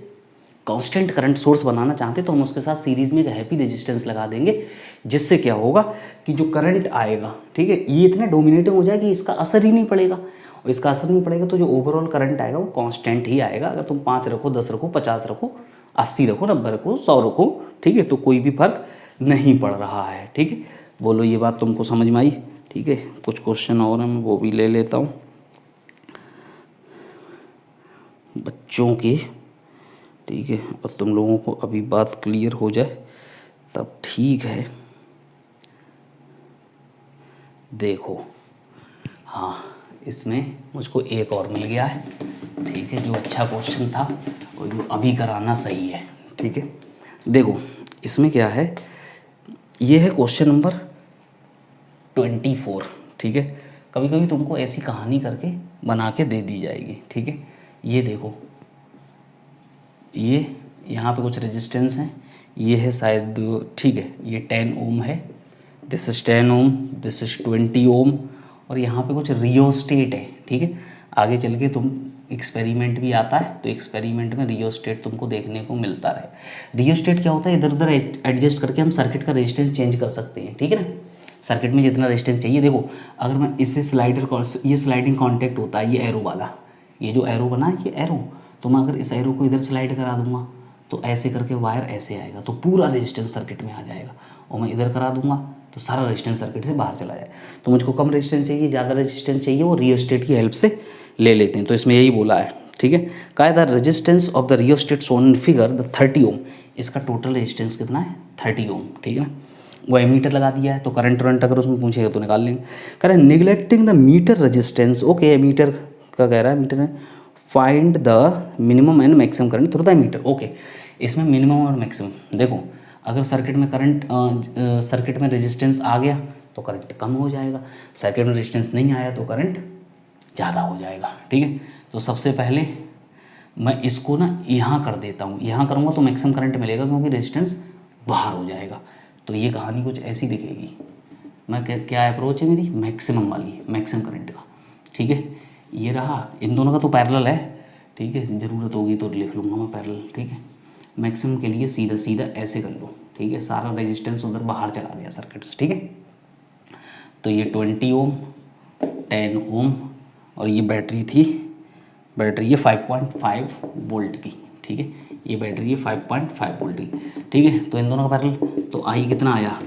कांस्टेंट करंट सोर्स बनाना चाहते हैं तो हम उसके साथ सीरीज में एक हैवी रेजिस्टेंस लगा देंगे, जिससे क्या होगा कि जो करंट आएगा, ठीक है, ये इतना डोमिनेटिंग हो जाएगा कि इसका असर ही नहीं पड़ेगा, और इसका असर नहीं पड़ेगा तो जो ओवरऑल करंट आएगा वो कांस्टेंट ही आएगा। अगर तुम 5 रखो, 10 रखो, 50 रखो, 80 रखो, 90 रखो, 100 रखो, ठीक है, तो कोई भी फर्क नहीं पड़ रहा है। ठीक है, बोलो ये बात तुमको समझ में आई। ठीक है, कुछ क्वेश्चन और मैं वो भी ले लेता हूँ बच्चों के। ठीक है, और तुम लोगों को अभी बात क्लियर हो जाए तब ठीक है। देखो हाँ, इसमें मुझको एक और मिल गया है। ठीक है, जो अच्छा क्वेश्चन था और जो अभी कराना सही है। ठीक है, देखो इसमें क्या है, ये है क्वेश्चन नंबर 24, ठीक है। कभी कभी तुमको ऐसी कहानी करके बना के दे दी जाएगी, ठीक है। ये देखो, ये यहाँ पे कुछ रेजिस्टेंस है, ये है शायद, ठीक है, ये 10 ओम है, this is 10 ohm, this is 20 ohm, और यहाँ पे कुछ रियोस्टेट है, ठीक है। आगे चल के तुम एक्सपेरिमेंट भी आता है, तो एक्सपेरिमेंट में रियोस्टेट तुमको देखने को मिलता रहे। रियोस्टेट क्या होता है, इधर उधर एडजस्ट करके हम सर्किट का रेजिस्टेंस चेंज कर सकते हैं, ठीक है ना। सर्किट में जितना रेजिस्टेंस चाहिए, देखो अगर मैं इससे ये स्लाइडिंग कॉन्टैक्ट होता है, ये एरो वाला, ये जो एरो बना है ये एरो, तो मैं अगर इस एरो को इधर स्लाइड करा दूंगा तो ऐसे करके वायर ऐसे आएगा, तो पूरा रेजिस्टेंस सर्किट में आ जाएगा। और मैं इधर करा दूंगा तो सारा रेजिस्टेंस सर्किट से बाहर चला जाए। तो मुझको कम रेजिस्टेंस चाहिए, ज़्यादा रेजिस्टेंस चाहिए, वो रियोस्टेट की हेल्प से ले लेते हैं। तो इसमें यही बोला है, ठीक है। कहा the resistance of the rheostat shown in figure the 30 ओम, इसका टोटल रेजिस्टेंस कितना है 30 ओम, ठीक है ना। वो एमीटर लगा दिया है, तो करंट अगर उसमें पूछेगा तो निकाल लेंगे। कह रहा है neglecting the meter resistance, okay ammeter का कह रहा है, मीटर में find the minimum and maximum current through the meter, okay. इसमें मिनिमम और मैक्सिमम देखो, अगर सर्किट में करंट सर्किट में रेजिस्टेंस आ गया तो करंट कम हो जाएगा, सर्किट में रेजिस्टेंस नहीं आया तो करंट ज़्यादा हो जाएगा, ठीक है। तो सबसे पहले मैं इसको ना यहाँ कर देता हूँ, यहाँ करूँगा तो मैक्सिमम करंट मिलेगा क्योंकि रेजिस्टेंस बाहर हो जाएगा। तो ये कहानी कुछ ऐसी दिखेगी। मैं क्या अप्रोच है मेरी, मैक्सिमम वाली, मैक्सिमम करंट का, ठीक है। ये रहा, इन दोनों का तो पैरेलल है, ठीक है, ज़रूरत होगी तो लिख लूँगा मैं पैरेलल, ठीक है। मैक्सिमम के लिए सीधा सीधा ऐसे कर लो, ठीक है, सारा रेजिस्टेंस उधर बाहर चला गया सर्किट से, ठीक है। तो ये 20 ओम, 10 ओम, और ये बैटरी थी, बैटरी ये 5.5 वोल्ट की, ठीक है, ये बैटरी है 5.5 वोल्ट की, ठीक है। तो इन दोनों का पैरेलल, तो आई कितना आया,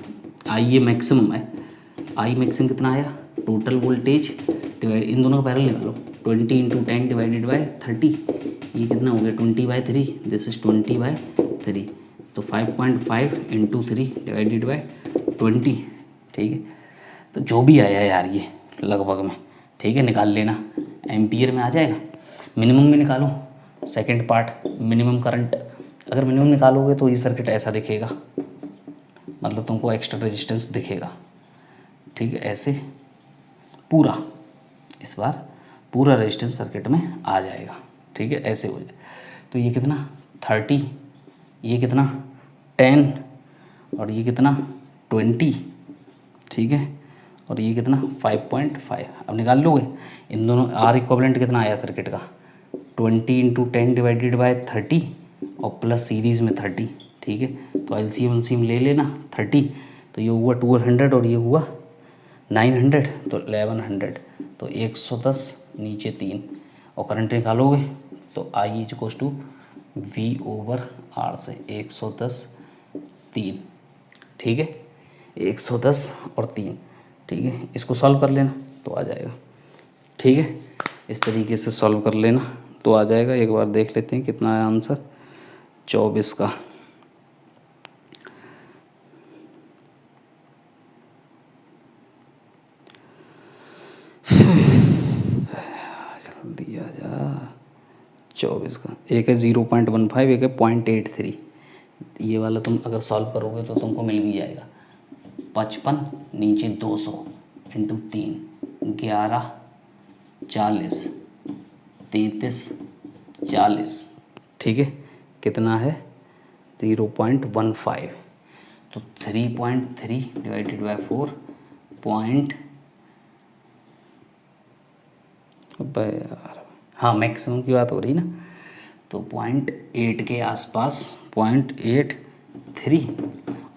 आई ये मैक्सिमम है, आई मैक्सिमम कितना आया, टोटल वोल्टेज डिवाइड, इन दोनों का पैरेलल निकालो, 20 इंटू 10 डिवाइडेड बाई 30, ये कितना हो गया 20/3, दिस इज 20/3, तो 5.5 इंटू 3 डिवाइडेड बाई 20, ठीक है। तो जो भी आया यार ये लगभग में, ठीक है, निकाल लेना, एम्पियर में आ जाएगा। मिनिमम में निकालो, सेकंड पार्ट मिनिमम करंट, अगर मिनिमम निकालोगे तो ये सर्किट ऐसा दिखेगा, मतलब तुमको एक्स्ट्रा रेजिस्टेंस दिखेगा, ठीक है, ऐसे पूरा, इस बार पूरा रेजिस्टेंस सर्किट में आ जाएगा, ठीक है, ऐसे हो जाए। तो ये कितना 30, ये कितना 10, और ये कितना 20, ठीक है, और ये कितना 5.5। अब निकाल लोगे इन दोनों, आर इक्विवेलेंट कितना आया सर्किट का 20 इंटू 10 डिवाइडेड बाई 30 और प्लस सीरीज़ में 30, ठीक है। तो एलसीएम ले लेना 30, तो ये हुआ 200 और ये हुआ 900, तो 1100, तो 110 नीचे 3, और करंट निकालोगे तो I is equals to V over R से 110 3, ठीक है, 110 और 3, ठीक है। इसको सॉल्व कर लेना तो आ जाएगा, ठीक है, इस तरीके से सॉल्व कर लेना तो आ जाएगा। एक बार देख लेते हैं कितना है आंसर 24 का। जल्दी आ जा, 24 का, एक है 0.15, एक है 0.83, ये वाला तुम अगर सॉल्व करोगे तो तुमको मिल भी जाएगा 55 नीचे 200 इंटू 3, 11 40 33 40, ठीक है, कितना है 0.15, तो 3.3 डिवाइडेड बाई 4 पॉइंट, यार हाँ मैक्सिमम की बात हो रही ना, तो 0.8 के आसपास 0.83,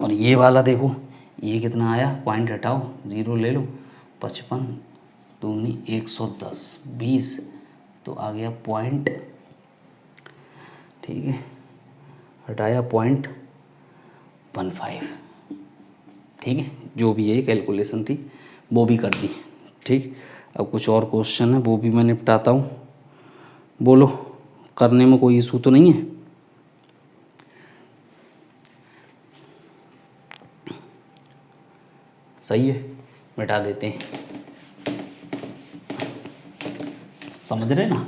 और ये वाला देखो ये कितना आया, पॉइंट हटाओ 0 ले लो, 55 दूनी 110 20, तो आ गया पॉइंट, ठीक है, हटाया 0.15, ठीक है, जो भी ये कैलकुलेशन थी वो भी कर दी, ठीक। अब कुछ और क्वेश्चन है वो भी मैं निपटाता हूँ, बोलो करने में कोई इशू तो नहीं है। सही है, मिटा देते हैं, समझ रहे ना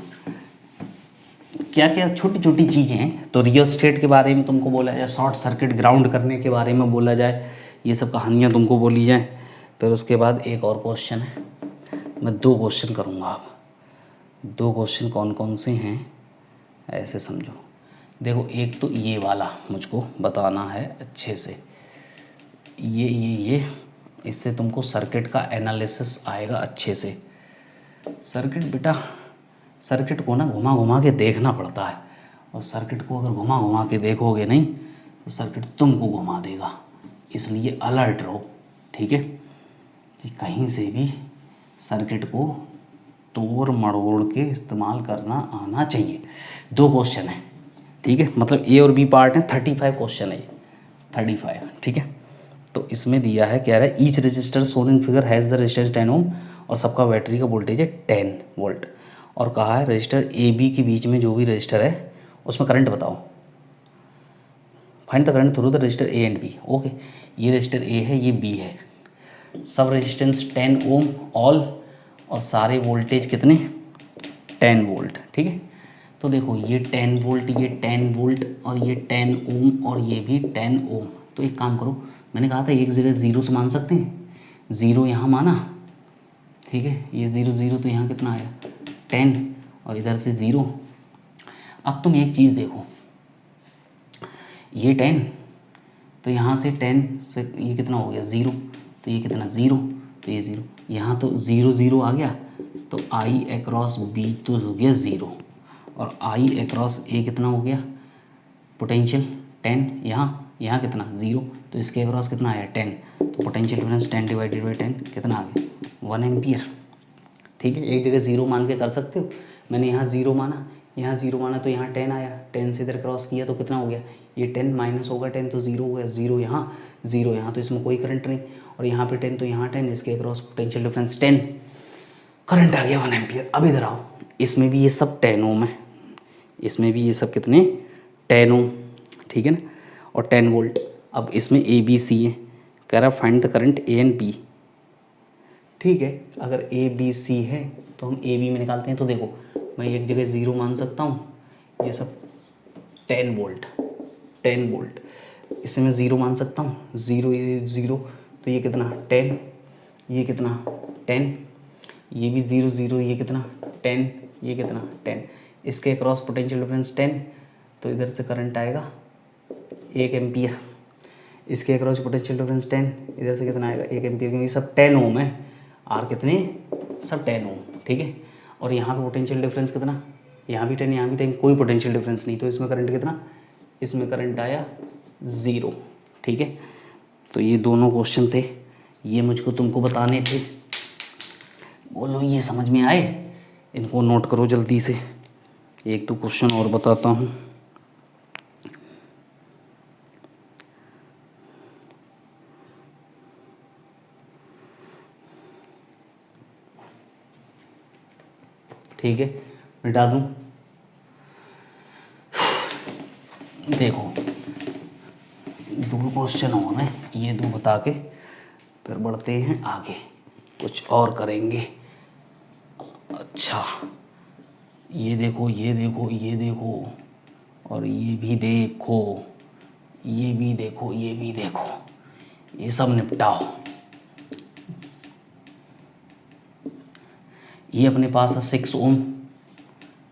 क्या क्या छोटी छोटी चीज़ें हैं। तो रियोस्टेट के बारे में तुमको बोला जाए, शॉर्ट सर्किट ग्राउंड करने के बारे में बोला जाए, ये सब कहानियाँ तुमको बोली जाए, फिर उसके बाद एक और क्वेश्चन है, मैं 2 क्वेश्चन करूँगा। अब 2 क्वेश्चन कौन कौन से हैं ऐसे समझो। देखो एक तो ये वाला मुझको बताना है अच्छे से, ये इससे तुमको सर्किट का एनालिसिस आएगा अच्छे से। सर्किट बेटा, सर्किट को ना घुमा घुमा के देखना पड़ता है, और सर्किट को अगर घुमा घुमा के देखोगे नहीं तो सर्किट तुमको घुमा देगा, इसलिए अलर्ट रहो, ठीक है। कि कहीं से भी सर्किट को तोड़ मरोड़ के इस्तेमाल करना आना चाहिए। 2 क्वेश्चन है, ठीक है, मतलब ए और बी पार्ट है, 35 क्वेश्चन है ये, 35, ठीक है। तो इसमें दिया है, कह रहा है each resistor shown in figure has the resistance 10 ओम, और सबका बैटरी का वोल्टेज है 10 वोल्ट, और कहा है रजिस्टर ए बी के बीच में जो भी रजिस्टर है उसमें करंट बताओ, find the current through the resistor A and B. Okay, ये रजिस्टर ए है, ये बी है, सब रेजिस्टेंस 10 ओम ऑल, और सारे वोल्टेज कितने 10 वोल्ट, ठीक है। तो देखो ये 10 वोल्ट, ये 10 वोल्ट, और ये 10 ओम, और ये भी 10 ओम। तो एक काम करो, मैंने कहा था एक जगह ज़ीरो तो मान सकते हैं, ज़ीरो यहाँ माना, ठीक है, ये ज़ीरो ज़ीरो तो यहाँ कितना आया 10, और इधर से ज़ीरो। अब तुम एक चीज़ देखो, ये 10 तो यहाँ से 10 से ये कितना हो गया ज़ीरो, तो ये कितना ज़ीरो, तो ये ज़ीरो, यहाँ तो ज़ीरो ज़ीरो आ गया, तो आई अक्रॉस बी तो हो गया ज़ीरो, और आई अक्रॉस ए कितना हो गया पोटेंशियल 10, यहाँ कितना ज़ीरो, तो इसके अक्रॉस कितना आया 10, तो पोटेंशियल डिफरेंस 10 डिवाइडेड बाई 10 कितना आ गया 1 एम्पियर, ठीक है। एक जगह ज़ीरो मान के कर सकते हो, मैंने यहाँ ज़ीरो माना, यहाँ ज़ीरो माना, तो यहाँ 10 आया, 10 से इधर क्रॉस किया तो कितना हो गया, ये 10 माइनस होगा 10 तो ज़ीरो हो गया, ज़ीरो यहाँ तो इसमें कोई करंट नहीं, और यहाँ पे 10 तो यहाँ 10, इसके अक्रॉस पोटेंशियल डिफरेंस 10, करंट आ गया 1 एम्पियर। अब इधर आओ, इसमें भी ये सब 10 ओम है, इसमें भी ये सब कितने 10 ओम, ठीक है ना, और 10 वोल्ट। अब इसमें ए बी सी है, कह रहा find the current A and B, ठीक है। अगर ए बी सी है तो हम ए बी में निकालते हैं। तो देखो मैं एक जगह ज़ीरो मान सकता हूँ, ये सब 10 वोल्ट, 10 वोल्ट, इसे मैं ज़ीरो मान सकता हूँ, ज़ीरो ये ज़ीरो, तो ये कितना 10, ये कितना 10, ये भी ज़ीरो ज़ीरो, ये कितना 10, ये कितना 10, इसके क्रॉस पोटेंशियल डिफरेंस 10, तो इधर से करंट आएगा 1 एम्पियर, इसके क्रॉस पोटेंशियल डिफरेंस 10, इधर से कितना आएगा 1 एम्पियर, क्योंकि सब 10 ओम है, आर कितने सब 10 ओम, ठीक है। और यहाँ पे पोटेंशियल डिफरेंस कितना, यहाँ भी 10, यहाँ भी 10, कोई पोटेंशियल डिफरेंस नहीं, तो इसमें करंट कितना, इसमें करंट आया 0, ठीक है। तो ये दोनों क्वेश्चन थे, ये मुझको तुमको बताने थे, बोलो ये समझ में आए, इनको नोट करो जल्दी से। एक दो क्वेश्चन और बताता हूँ, ठीक है, मिटा दूँ। देखो 2 क्वेश्चन हो गए, ये 2 बता के फिर बढ़ते हैं आगे, कुछ और करेंगे। अच्छा ये देखो, ये देखो, ये देखो, और ये भी देखो, ये भी देखो, ये भी देखो, ये सब निपटाओ। ये अपने पास है 6 ओम,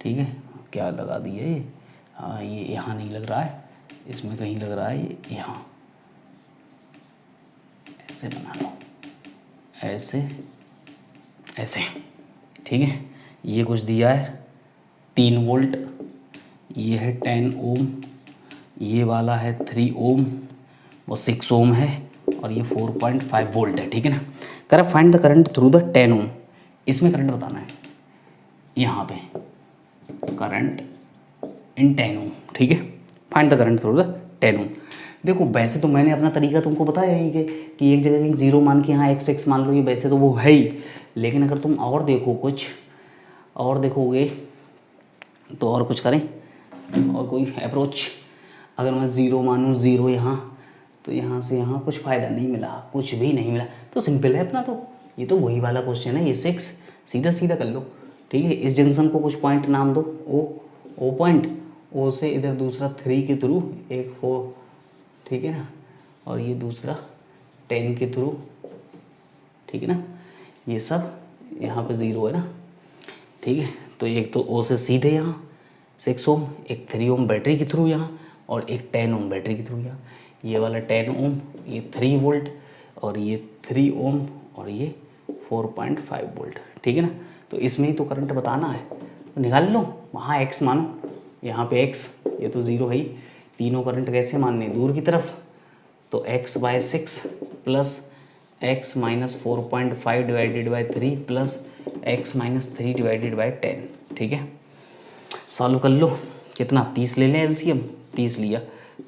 ठीक है, क्या लगा दिए ये, हाँ ये यहाँ नहीं लग रहा है, इसमें कहीं लग रहा है ये यहाँ, ऐसे बना लो, ऐसे ऐसे, ठीक है। ये कुछ दिया है 3 वोल्ट, ये है 10 ओम, ये वाला है 3 ओम, वो 6 ओम है, और ये 4.5 वोल्ट है, ठीक है ना। कर find the current through the 10 ओम, इसमें करंट बताना है, यहाँ पे करंट इन 10 ओम, ठीक है, find the current through the 10 ओम। देखो वैसे तो मैंने अपना तरीका तुमको बताया ही कि एक जगह कहीं ज़ीरो मान के यहाँ x मान लो, ये वैसे तो वो है ही, लेकिन अगर तुम और देखो, कुछ और देखोगे तो और कुछ करें, और कोई अप्रोच, अगर मैं ज़ीरो मानूँ, ज़ीरो यहाँ, तो यहाँ से यहाँ कुछ फ़ायदा नहीं मिला, कुछ भी नहीं मिला, तो सिंपल है अपना, तो ये तो वही वाला क्वेश्चन है, ये 6 सीधा सीधा कर लो, ठीक है। इस जंक्शन को कुछ पॉइंट नाम दो, ओ पॉइंट, ओ से इधर दूसरा 3 के थ्रू एक 4, ठीक है ना, और ये दूसरा 10 के थ्रू ठीक है ना, ये सब यहाँ पे 0 है ना, ठीक है। तो एक तो O से सीधे यहाँ 6 ओम, एक 3 ओम बैटरी के थ्रू यहाँ, और एक 10 ओम बैटरी के थ्रू यहाँ। ये वाला 10 ओम ये 3 वोल्ट, और ये 3 ओम और ये 4.5 वोल्ट, ठीक है ना। तो इसमें ही तो करंट बताना है, तो निकाल लो। वहाँ x मानो, यहाँ पे x, ये तो 0 है ही। तीनों करंट कैसे मानने, दूर की तरफ, तो x/6 plus x minus 4.5 divided by 3 plus x minus 3 divided by 10, ठीक है। सॉल्व कर लो, कितना 30 ले लें एलसीएम, 30 लिया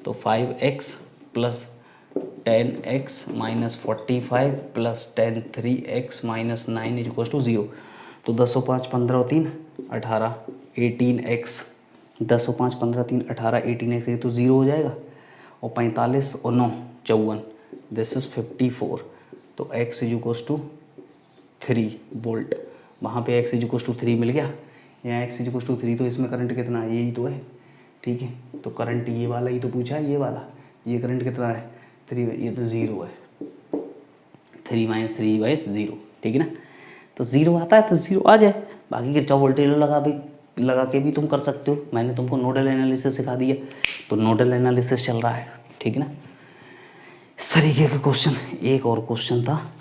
तो 5x plus 10x minus 45 plus 10 3x minus 9 is equal to 0। तो 10 और 5 15 और 3 18 18x, 10 और 5 15 3 18 18x, ये तो 0 हो जाएगा। और 45 और 9 54, दिस इज 54। तो x is equal to 3 volt. वहाँ पे x इज इक्वल टू 3 मिल गया, यहाँ x इज इक्वल टू 3। तो इसमें करंट कितना है, यही तो है, ठीक है। तो करंट ये वाला ही तो पूछा है, ये वाला, ये करंट कितना है 3, ये तो 0 है, 3 माइनस 3/0, ठीक है ना। तो 0 आता है तो 0 आ जाए। बाकी किरचॉफ वोल्टेज लगा के भी तुम कर सकते हो, मैंने तुमको नोडल एनालिसिस सिखा दिया, तो नोडल एनालिसिस चल रहा है, ठीक है ना। इस तरीके के क्वेश्चन, एक और क्वेश्चन था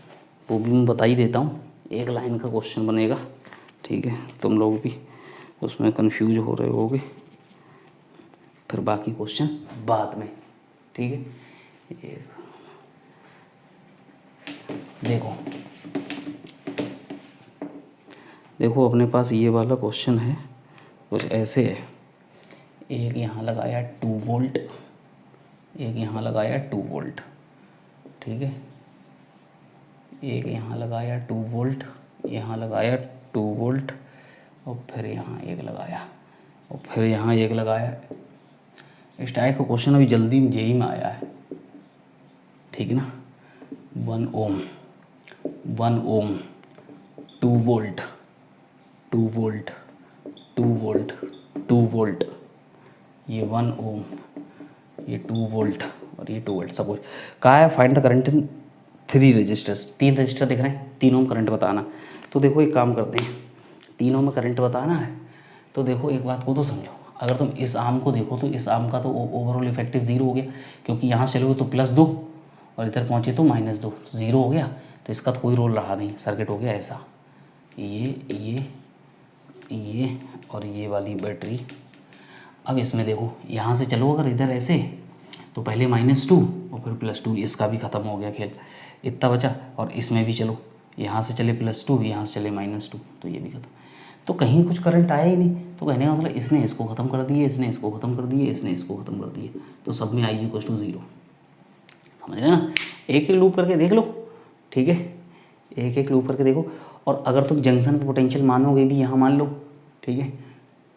वो भी मैं बता ही देता हूँ, एक लाइन का क्वेश्चन बनेगा, ठीक है। तुम लोग भी उसमें कंफ्यूज हो रहे होगे, फिर बाकी क्वेश्चन बाद में, ठीक है। ये देखो अपने पास ये वाला क्वेश्चन है, कुछ ऐसे है। एक यहाँ लगाया 2 वोल्ट, एक यहाँ लगाया 2 वोल्ट, ठीक है। एक यहाँ लगाया 2 वोल्ट, यहाँ लगाया 2 वोल्ट, और फिर यहाँ एक लगाया, और फिर यहाँ एक लगाया। इस टाइप का क्वेश्चन अभी जल्दी में जेई में आया है, ठीक है ना। 1 ओम 2 वोल्ट 2 वोल्ट 2 वोल्ट 2 वोल्ट, ये 1 ओम, ये 2 वोल्ट और ये 2 वोल्ट। सपोज कहा है find the current in 3 resistors, 3 resistor दिख रहे हैं, तीनों में करंट बताना। तो देखो एक काम करते हैं, तीनों में करंट बताना है तो देखो एक बात को तो समझो, अगर तुम इस आर्म को देखो तो इस आर्म का तो ओवरऑल इफेक्टिव 0 हो गया, क्योंकि यहाँ से चलोगे तो +2 और इधर पहुँचे तो -2, तो 0 हो गया। तो इसका तो कोई रोल रहा नहीं, सर्किट हो गया ऐसा, ये और ये वाली बैटरी। अब इसमें देखो यहाँ से चलो अगर इधर ऐसे, तो पहले -2 और फिर +2, इसका भी ख़त्म हो गया खेल, इतना बचा। और इसमें भी चलो, यहाँ से चले +2, यहाँ से चले -2, तो ये भी खत्म। तो कहीं कुछ करंट आया ही नहीं, तो कहने का मतलब इसने इसको ख़त्म कर दिए, इसने इसको ख़त्म कर दिए, इसने इसको ख़त्म कर दिए, तो सब में I = 0। समझ रहे ना, एक एक लूप करके देख लो, ठीक है, एक एक लूप करके देखो। और अगर तुम जंक्शन पे पोटेंशियल मानोगे भी यहाँ मान लो, ठीक है,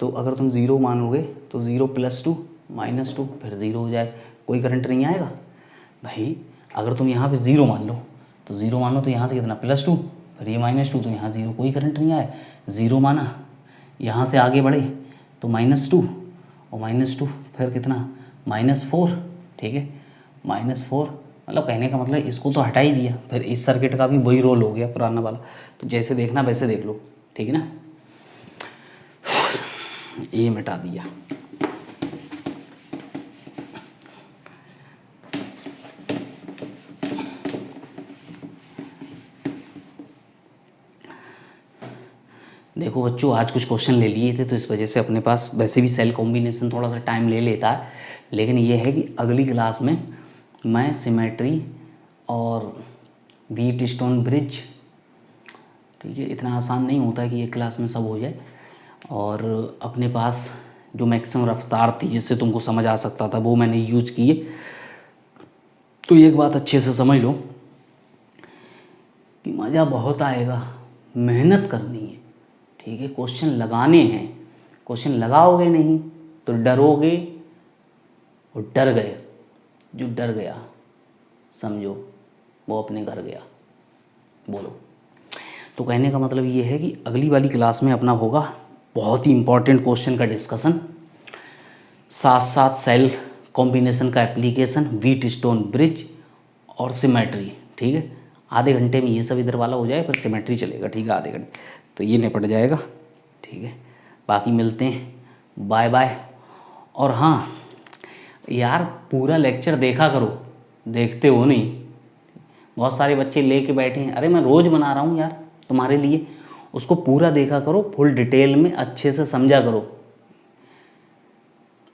तो अगर तुम 0 मानोगे तो 0 +2 -2 फिर 0 हो जाए, कोई करंट नहीं आएगा भाई। अगर तुम यहाँ पे 0 मान लो तो 0 मानो तो यहाँ से कितना +2 फिर ये -2, तो यहाँ 0, कोई करंट नहीं आए। 0 माना, यहाँ से आगे बढ़े तो -2 और -2 फिर कितना -4, ठीक है, -4। मतलब कहने का मतलब इसको तो हटा ही दिया, फिर इस सर्किट का भी वही रोल हो गया पुराना वाला। तो जैसे देखना वैसे देख लो, ठीक है ना। ये मिटा दिया, देखो बच्चों आज कुछ क्वेश्चन ले लिए थे तो इस वजह से अपने पास, वैसे भी सेल कॉम्बिनेशन थोड़ा सा टाइम ले लेता है, लेकिन ये है कि अगली क्लास में मैं सिमेट्री और व्हीटस्टोन ब्रिज, ठीक है, इतना आसान नहीं होता है कि एक क्लास में सब हो जाए। और अपने पास जो मैक्सिमम रफ्तार थी जिससे तुमको समझ आ सकता था वो मैंने यूज किए। तो एक बात अच्छे से समझ लो कि मज़ा बहुत आएगा, मेहनत करनी है, ठीक है, क्वेश्चन लगाने हैं। क्वेश्चन लगाओगे नहीं तो डरोगे, और डर गए, जो डर गया समझो वो अपने घर गया। बोलो, तो कहने का मतलब ये है कि अगली वाली क्लास में अपना होगा बहुत ही इंपॉर्टेंट क्वेश्चन का डिस्कशन, साथ साथ सेल कॉम्बिनेशन का एप्लीकेशन, व्हीटस्टोन ब्रिज और सिमेट्री, ठीक है। आधे घंटे में ये सब इधर वाला हो जाए, फिर सिमेट्री चलेगा, ठीक है, आधे घंटे तो ये निपट जाएगा, ठीक है। बाकी मिलते हैं, बाय बाय। और हाँ यार, पूरा लेक्चर देखा करो, देखते हो नहीं, बहुत सारे बच्चे लेके बैठे हैं। अरे मैं रोज़ बना रहा हूँ यार तुम्हारे लिए, उसको पूरा देखा करो, फुल डिटेल में अच्छे से समझा करो,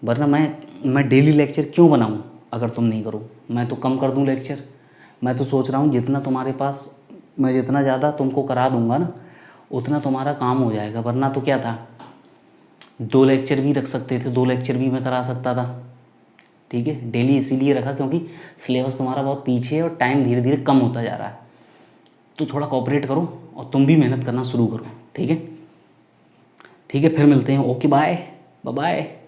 वरना मैं डेली लेक्चर क्यों बनाऊँ अगर तुम नहीं करो। मैं तो कम कर दूँ लेक्चर, मैं तो सोच रहा हूँ जितना तुम्हारे पास, मैं जितना ज़्यादा तुमको करा दूँगा ना उतना तुम्हारा काम हो जाएगा। वरना तो क्या था, 2 लेक्चर भी रख सकते थे, 2 लेक्चर भी मैं करा सकता था, ठीक है। डेली इसीलिए रखा क्योंकि सिलेबस तुम्हारा बहुत पीछे है और टाइम धीरे धीरे कम होता जा रहा है। तो थोड़ा कोऑपरेट करो और तुम भी मेहनत करना शुरू करो, ठीक है। ठीक है, फिर मिलते हैं, ओके बाय बाय।